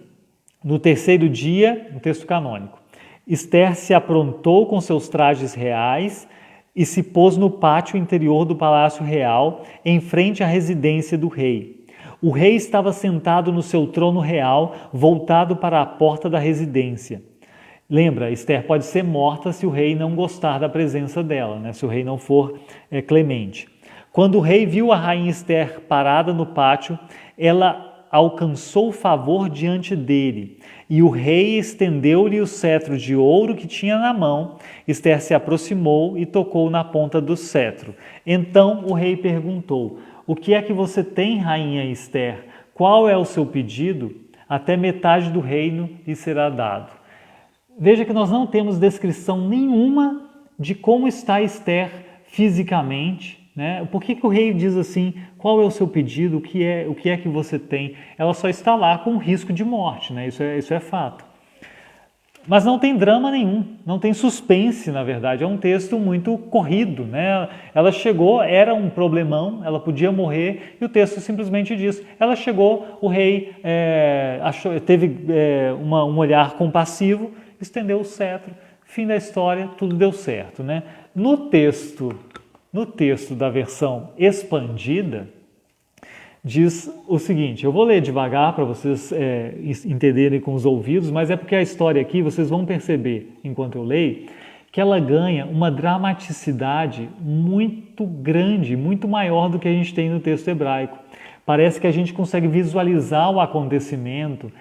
Speaker 1: no terceiro dia, no texto canônico, Esther se aprontou com seus trajes reais e se pôs no pátio interior do palácio real, em frente à residência do rei. O rei estava sentado no seu trono real, voltado para a porta da residência. Lembra, Esther pode ser morta se o rei não gostar da presença dela, né? Se o rei não for clemente. Quando o rei viu a rainha Esther parada no pátio, ela alcançou favor diante dele, e o rei estendeu-lhe o cetro de ouro que tinha na mão. Esther se aproximou e tocou na ponta do cetro. Então o rei perguntou: o que é que você tem, rainha Esther? Qual é o seu pedido? Até metade do reino lhe será dado. Veja que nós não temos descrição nenhuma de como está Esther fisicamente, né? Por que o rei diz assim, qual é o seu pedido, o que é que você tem? Ela só está lá com risco de morte, né? Isso é fato. Mas não tem drama nenhum, não tem suspense, na verdade, é um texto muito corrido, né? Ela chegou, era um problemão, ela podia morrer, e o texto simplesmente diz, ela chegou, o rei teve um olhar compassivo, estendeu o cetro, fim da história, tudo deu certo, né? No texto da versão expandida, diz o seguinte, eu vou ler devagar para vocês entenderem com os ouvidos, mas é porque a história aqui, vocês vão perceber, enquanto eu leio, que ela ganha uma dramaticidade muito grande, muito maior do que a gente tem no texto hebraico. Parece que a gente consegue visualizar o acontecimento,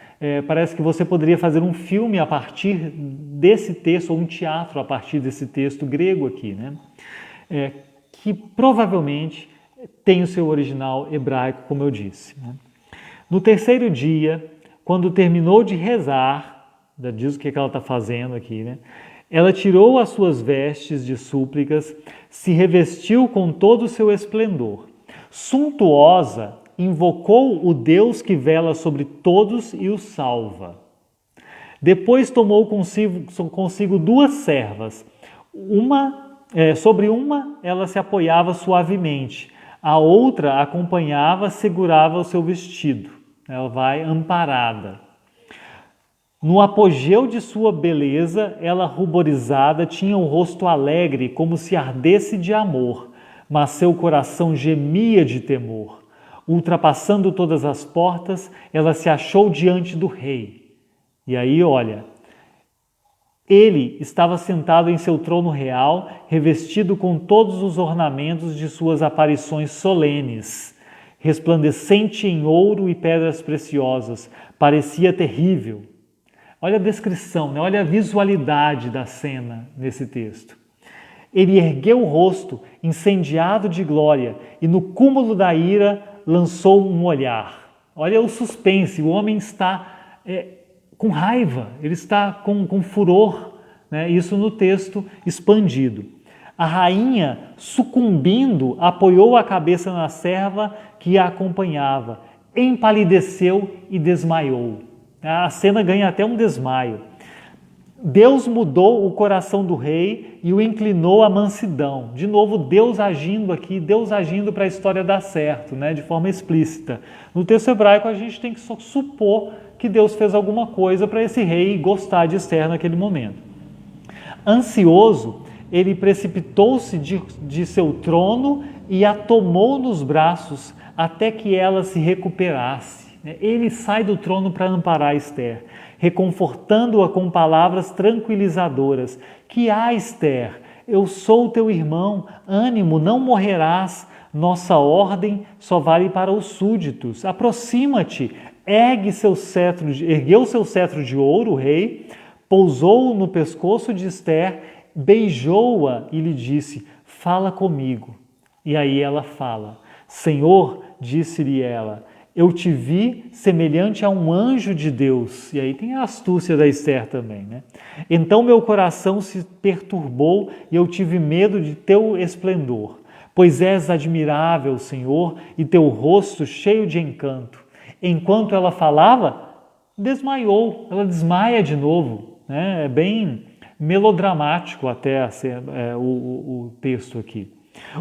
Speaker 1: parece que você poderia fazer um filme a partir desse texto, ou um teatro a partir desse texto grego aqui, né? Que provavelmente tem o seu original hebraico, como eu disse, né? No terceiro dia, quando terminou de rezar, já diz o que ela está fazendo aqui, né? Ela tirou as suas vestes de súplicas, se revestiu com todo o seu esplendor. Suntuosa, invocou o Deus que vela sobre todos e os salva. Depois tomou consigo duas servas. Sobre uma ela se apoiava suavemente, a outra acompanhava, segurava o seu vestido. Ela vai amparada. No apogeu de sua beleza, ela ruborizada tinha o rosto alegre como se ardesse de amor, mas seu coração gemia de temor. Ultrapassando todas as portas, ela se achou diante do rei. E aí, olha, ele estava sentado em seu trono real, revestido com todos os ornamentos de suas aparições solenes, resplandecente em ouro e pedras preciosas, parecia terrível. Olha a descrição, né? Olha a visualidade da cena nesse texto. Ele ergueu o rosto, incendiado de glória, e no cúmulo da ira lançou um olhar. Olha o suspense, o homem está com raiva, ele está com furor, né? Isso no texto expandido. A rainha, sucumbindo, apoiou a cabeça na serva que a acompanhava, empalideceu e desmaiou. A cena ganha até um desmaio. Deus mudou o coração do rei e o inclinou à mansidão. De novo, Deus agindo aqui, Deus agindo para a história dar certo, né? De forma explícita. No texto hebraico, a gente tem que só supor que Deus fez alguma coisa para esse rei gostar de Esther naquele momento. Ansioso, ele precipitou-se de seu trono e a tomou nos braços até que ela se recuperasse. Ele sai do trono para amparar Esther, reconfortando-a com palavras tranquilizadoras. Que há, Esther? Eu sou teu irmão, ânimo, não morrerás. Nossa ordem só vale para os súditos. Aproxima-te, ergueu seu cetro de ouro, o rei, pousou no pescoço de Esther, beijou-a e lhe disse, fala comigo. E aí ela fala, Senhor, disse-lhe ela, eu te vi semelhante a um anjo de Deus. E aí tem a astúcia da Esther também, né? Então meu coração se perturbou e eu tive medo de teu esplendor, pois és admirável, Senhor, e teu rosto cheio de encanto. Enquanto ela falava, desmaiou, ela desmaia de novo, né? É bem melodramático até o texto aqui.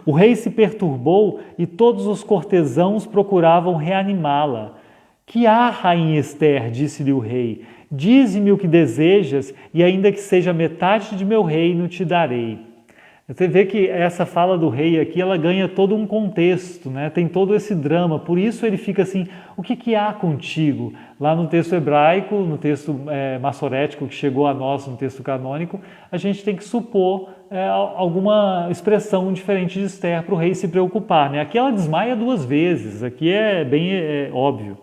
Speaker 1: O rei se perturbou e todos os cortesãos procuravam reanimá-la. Que há, rainha Esther, disse-lhe o rei, dize-me o que desejas e ainda que seja metade de meu reino te darei. Você vê que essa fala do rei aqui, ela ganha todo um contexto, né? Tem todo esse drama, por isso ele fica assim, o que há contigo? Lá no texto hebraico, no texto massorético que chegou a nós, no texto canônico, a gente tem que supor alguma expressão diferente de Esther para o rei se preocupar, né? Aqui ela desmaia 2 vezes, aqui é bem óbvio.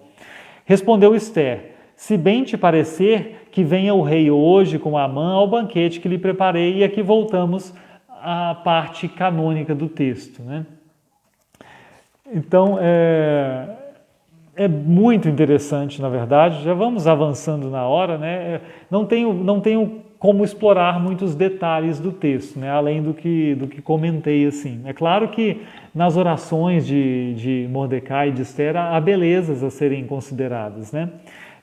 Speaker 1: Respondeu Esther, se bem te parecer que venha o rei hoje com Amã ao banquete que lhe preparei, e aqui voltamos à parte canônica do texto, né? Então, é muito interessante, na verdade, já vamos avançando na hora, né? Não tenho como explorar muitos detalhes do texto, né? Além do que comentei, assim. É claro que nas orações de Mordecai e de Esther há belezas a serem consideradas, né?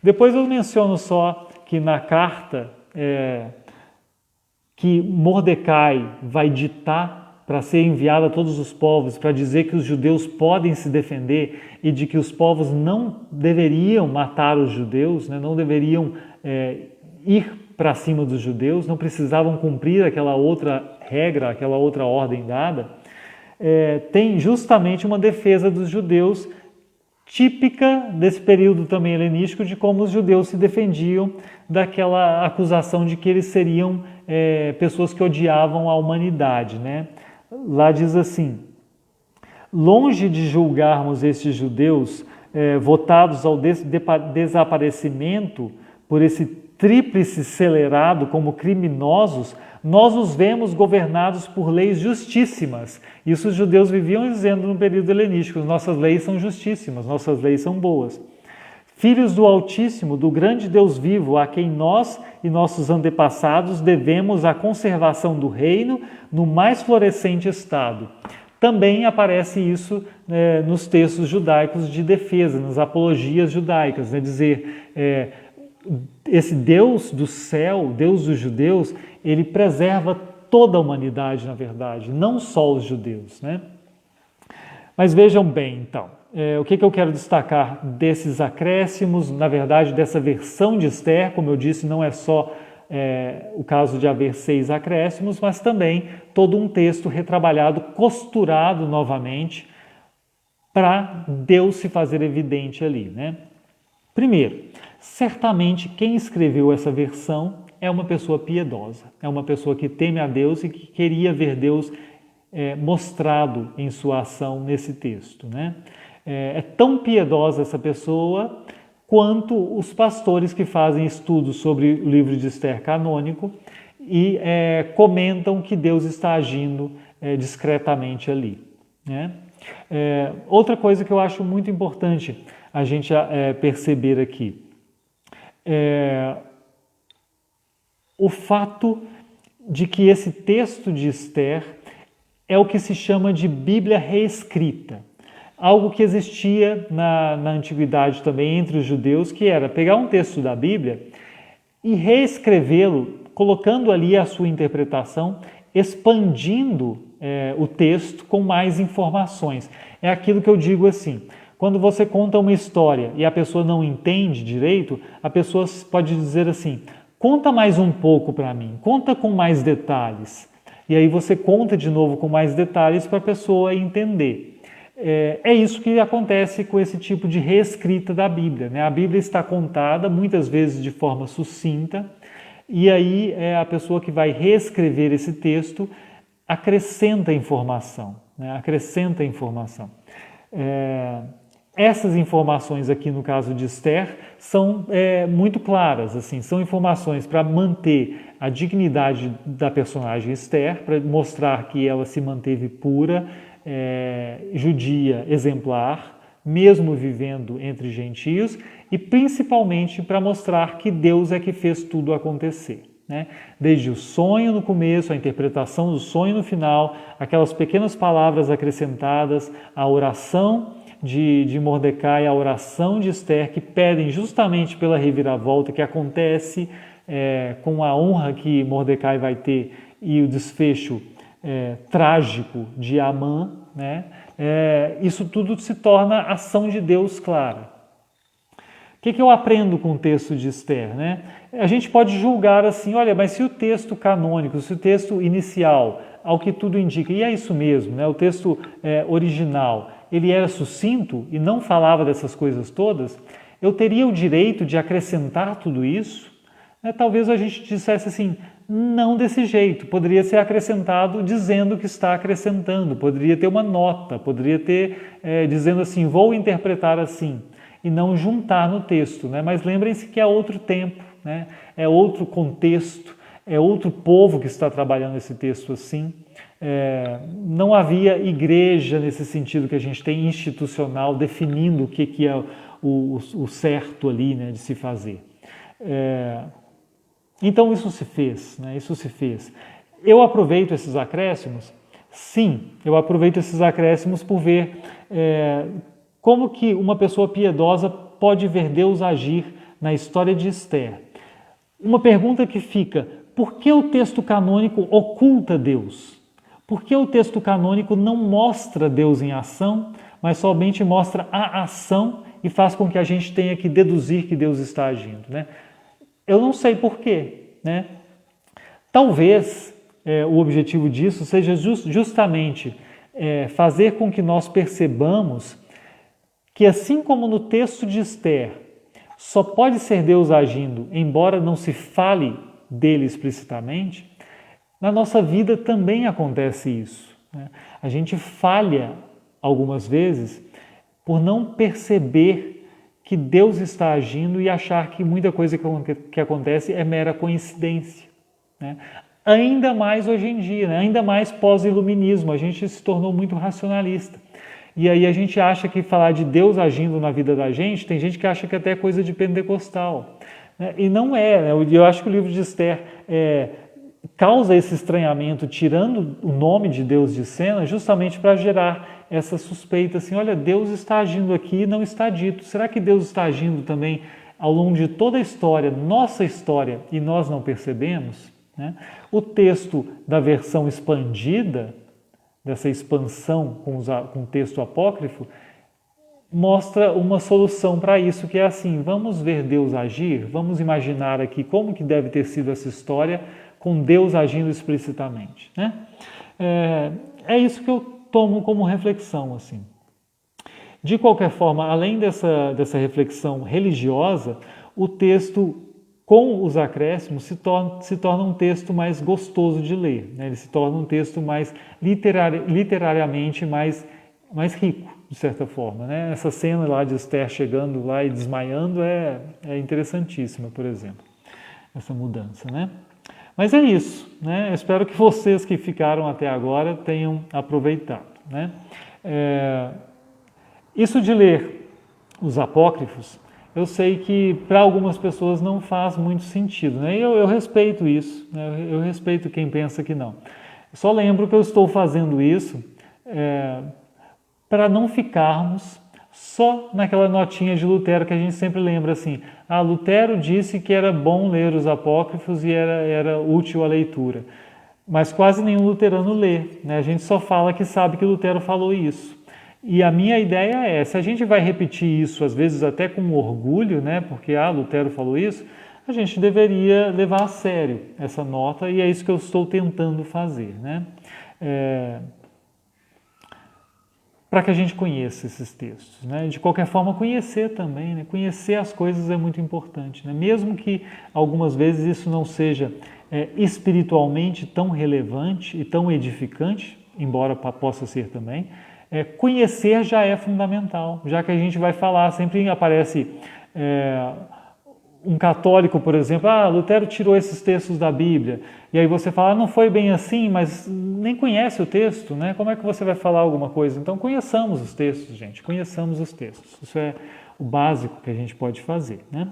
Speaker 1: Depois eu menciono só que na carta que Mordecai vai ditar para ser enviado a todos os povos, para dizer que os judeus podem se defender e de que os povos não deveriam matar os judeus, né? Não deveriam ir para cima dos judeus, não precisavam cumprir aquela outra regra, aquela outra ordem dada, tem justamente uma defesa dos judeus típica desse período também helenístico, de como os judeus se defendiam daquela acusação de que eles seriam pessoas que odiavam a humanidade, né? Lá diz assim, longe de julgarmos estes judeus votados ao desaparecimento por esse tríplice celerado como criminosos, nós os vemos governados por leis justíssimas. Isso os judeus viviam dizendo no período helenístico, nossas leis são justíssimas, nossas leis são boas. Filhos do Altíssimo, do grande Deus vivo, a quem nós e nossos antepassados devemos a conservação do reino no mais florescente estado. Também aparece isso nos textos judaicos de defesa, nas apologias judaicas, né? Dizer, esse Deus do céu, Deus dos judeus, ele preserva toda a humanidade, na verdade, não só os judeus, né? Mas vejam bem, então, o que eu quero destacar desses acréscimos, na verdade, dessa versão de Esther, como eu disse, não é só o caso de haver 6 acréscimos, mas também todo um texto retrabalhado, costurado novamente, para Deus se fazer evidente ali, né? Primeiro, certamente quem escreveu essa versão é uma pessoa piedosa, é uma pessoa que teme a Deus e que queria ver Deus mostrado em sua ação nesse texto, né? É tão piedosa essa pessoa quanto os pastores que fazem estudos sobre o livro de Esther canônico e comentam que Deus está agindo discretamente ali, né? Outra coisa que eu acho muito importante a gente perceber aqui, o fato de que esse texto de Esther é o que se chama de Bíblia reescrita. Algo que existia na antiguidade também entre os judeus, que era pegar um texto da Bíblia e reescrevê-lo, colocando ali a sua interpretação, expandindo o texto com mais informações. É aquilo que eu digo assim, quando você conta uma história e a pessoa não entende direito, a pessoa pode dizer assim, conta mais um pouco para mim, conta com mais detalhes. E aí você conta de novo com mais detalhes para a pessoa entender. É isso que acontece com esse tipo de reescrita da Bíblia, né? A Bíblia está contada muitas vezes de forma sucinta e aí a pessoa que vai reescrever esse texto acrescenta informação, né? Acrescenta informação. Essas informações aqui no caso de Esther são muito claras, assim, são informações para manter a dignidade da personagem Esther, para mostrar que ela se manteve pura, judia, exemplar, mesmo vivendo entre gentios, e principalmente para mostrar que Deus é que fez tudo acontecer, né? Desde o sonho no começo, a interpretação do sonho no final, aquelas pequenas palavras acrescentadas, a oração de Mordecai, a oração de Esther, que pedem justamente pela reviravolta que acontece com a honra que Mordecai vai ter e o desfecho trágico de Amã, né? Isso tudo se torna ação de Deus clara. O que eu aprendo com o texto de Esther, né? A gente pode julgar assim, olha, mas se o texto canônico, se o texto inicial, ao que tudo indica, e é isso mesmo, né? O texto original, ele era sucinto e não falava dessas coisas todas, eu teria o direito de acrescentar tudo isso? Talvez a gente dissesse assim, não desse jeito, poderia ser acrescentado dizendo que está acrescentando, poderia ter uma nota, poderia ter dizendo assim, vou interpretar assim, e não juntar no texto, né? Mas lembrem-se que é outro tempo, né? É outro contexto, é outro povo que está trabalhando esse texto assim. Não havia igreja nesse sentido que a gente tem institucional definindo o que é o certo ali, né, de se fazer. Então isso se fez, né? Isso se fez. Eu aproveito esses acréscimos? Sim, eu aproveito esses acréscimos por ver como que uma pessoa piedosa pode ver Deus agir na história de Esther. Uma pergunta que fica, por que o texto canônico oculta Deus? Por que o texto canônico não mostra Deus em ação, mas somente mostra a ação e faz com que a gente tenha que deduzir que Deus está agindo, né? Eu não sei por quê, né? Talvez o objetivo disso seja justamente fazer com que nós percebamos que assim como no texto de Esther, só pode ser Deus agindo, embora não se fale dele explicitamente, na nossa vida também acontece isso, né? A gente falha algumas vezes por não perceber que Deus está agindo e achar que muita coisa que acontece é mera coincidência, né? Ainda mais hoje em dia, né? Ainda mais pós-iluminismo, a gente se tornou muito racionalista. E aí a gente acha que falar de Deus agindo na vida da gente, tem gente que acha que até é coisa de pentecostal, né? E não é, né? Eu acho que o livro de Esther causa esse estranhamento, tirando o nome de Deus de cena, justamente para gerar essa suspeita, assim, olha, Deus está agindo aqui e não está dito. Será que Deus está agindo também ao longo de toda a história, nossa história, e nós não percebemos, né? O texto da versão expandida, dessa expansão com o texto apócrifo, mostra uma solução para isso, que é assim, vamos ver Deus agir, vamos imaginar aqui como que deve ter sido essa história com Deus agindo explicitamente, né? É isso que eu tomo como reflexão, assim. De qualquer forma, além dessa reflexão religiosa, o texto com os acréscimos se torna um texto mais gostoso de ler, né? Ele se torna um texto mais literariamente mais rico, de certa forma, né? Essa cena lá de Esther chegando lá e desmaiando é interessantíssima, por exemplo, essa mudança, né? Mas é isso, né? Eu espero que vocês que ficaram até agora tenham aproveitado, né? Isso de ler os apócrifos, eu sei que para algumas pessoas não faz muito sentido, né? Eu respeito isso, né? Eu respeito quem pensa que não. Só lembro que eu estou fazendo isso para não ficarmos só naquela notinha de Lutero que a gente sempre lembra assim, Lutero disse que era bom ler os apócrifos e era útil a leitura. Mas quase nenhum luterano lê, né? A gente só fala que sabe que Lutero falou isso. E a minha ideia é, se a gente vai repetir isso, às vezes até com orgulho, né? Porque Lutero falou isso, a gente deveria levar a sério essa nota e é isso que eu estou tentando fazer, né? Para que a gente conheça esses textos, né? De qualquer forma, conhecer também, né? Conhecer as coisas é muito importante, né? Mesmo que algumas vezes isso não seja espiritualmente tão relevante e tão edificante, embora possa ser também, conhecer já é fundamental, já que a gente vai falar, sempre aparece um católico, por exemplo, Lutero tirou esses textos da Bíblia, e aí você fala, não foi bem assim, mas nem conhece o texto, né? Como é que você vai falar alguma coisa? Então conheçamos os textos, gente, conheçamos os textos, isso é o básico que a gente pode fazer, né?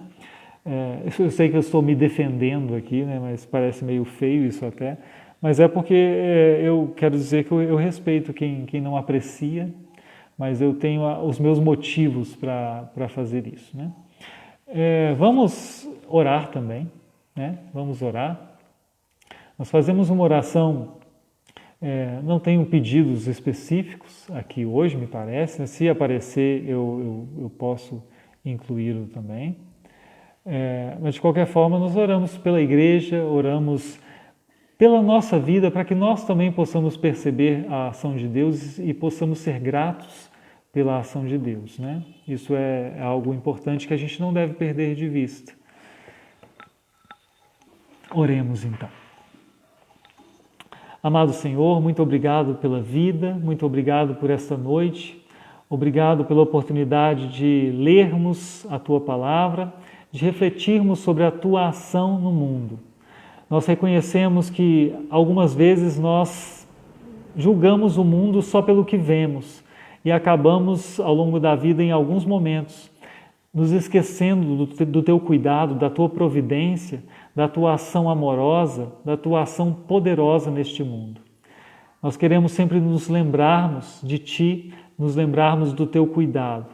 Speaker 1: Eu sei que eu estou me defendendo aqui, né? Mas parece meio feio isso até, mas é porque eu quero dizer que eu respeito quem não aprecia, mas eu tenho os meus motivos para fazer isso, né? Vamos orar também, né? Vamos orar. Nós fazemos uma oração Não tenho pedidos específicos aqui hoje, me parece, né? Se aparecer, eu posso incluí-lo também. Mas de qualquer forma, nós oramos pela igreja, oramos pela nossa vida, para que nós também possamos perceber a ação de Deus e possamos ser gratos pela ação de Deus, né? Isso é algo importante que a gente não deve perder de vista. Oremos então. Amado Senhor, muito obrigado pela vida, muito obrigado por esta noite, obrigado pela oportunidade de lermos a Tua Palavra, de refletirmos sobre a Tua ação no mundo. Nós reconhecemos que algumas vezes nós julgamos o mundo só pelo que vemos e acabamos ao longo da vida, em alguns momentos, nos esquecendo do Teu cuidado, da Tua providência, da Tua ação amorosa, da Tua ação poderosa neste mundo. Nós queremos sempre nos lembrarmos de Ti, nos lembrarmos do Teu cuidado.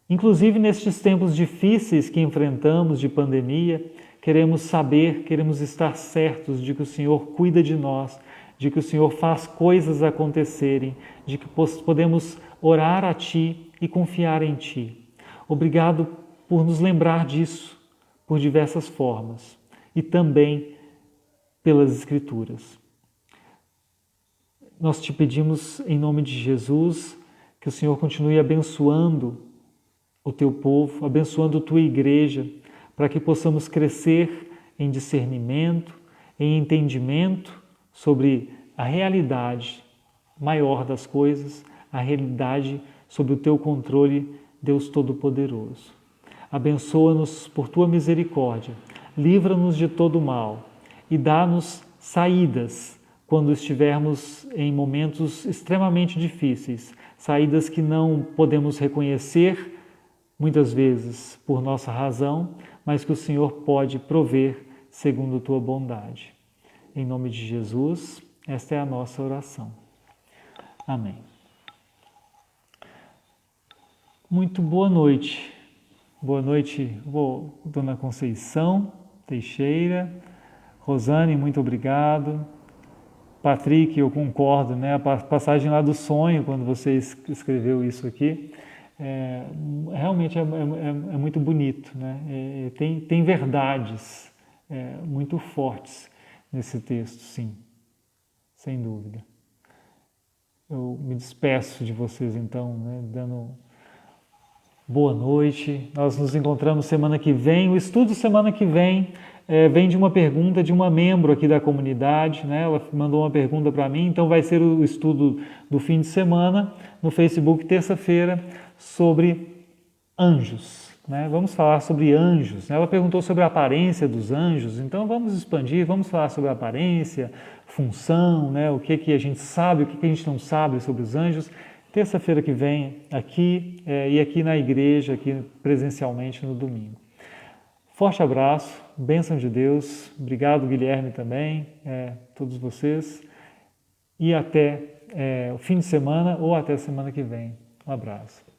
Speaker 1: Inclusive nestes tempos difíceis que enfrentamos de pandemia, queremos saber, queremos estar certos de que o Senhor cuida de nós, de que o Senhor faz coisas acontecerem, de que podemos orar a Ti e confiar em Ti. Obrigado por nos lembrar disso, por diversas formas, e também pelas Escrituras. Nós Te pedimos, em nome de Jesus, que o Senhor continue abençoando o Teu povo, abençoando a Tua igreja, para que possamos crescer em discernimento, em entendimento sobre a realidade maior das coisas, a realidade sobre o Teu controle, Deus Todo-Poderoso. Abençoa-nos por Tua misericórdia, livra-nos de todo mal e dá-nos saídas quando estivermos em momentos extremamente difíceis, saídas que não podemos reconhecer muitas vezes por nossa razão, mas que o Senhor pode prover segundo a Tua bondade. Em nome de Jesus, esta é a nossa oração. Amém. Muito boa noite. Boa noite, Dona Conceição Teixeira. Rosane, muito obrigado. Patrick, eu concordo, né? A passagem lá do sonho, quando você escreveu isso aqui, realmente é muito bonito, né? Tem verdades muito fortes nesse texto, sim, sem dúvida. Eu me despeço de vocês então, né? Dando boa noite. Nós nos encontramos semana que vem. O estudo semana que vem vem de uma pergunta de uma membro aqui da comunidade, né? Ela mandou uma pergunta para mim, então vai ser o estudo do fim de semana no Facebook, terça-feira, sobre anjos, né? Vamos falar sobre anjos, né? Ela perguntou sobre a aparência dos anjos, então vamos expandir, vamos falar sobre a aparência, função, né? O que a gente sabe, o que a gente não sabe sobre os anjos. Terça-feira que vem, aqui e aqui na igreja, aqui presencialmente no domingo. Forte abraço, bênção de Deus, obrigado Guilherme também, todos vocês, e até o fim de semana ou até a semana que vem. Um abraço.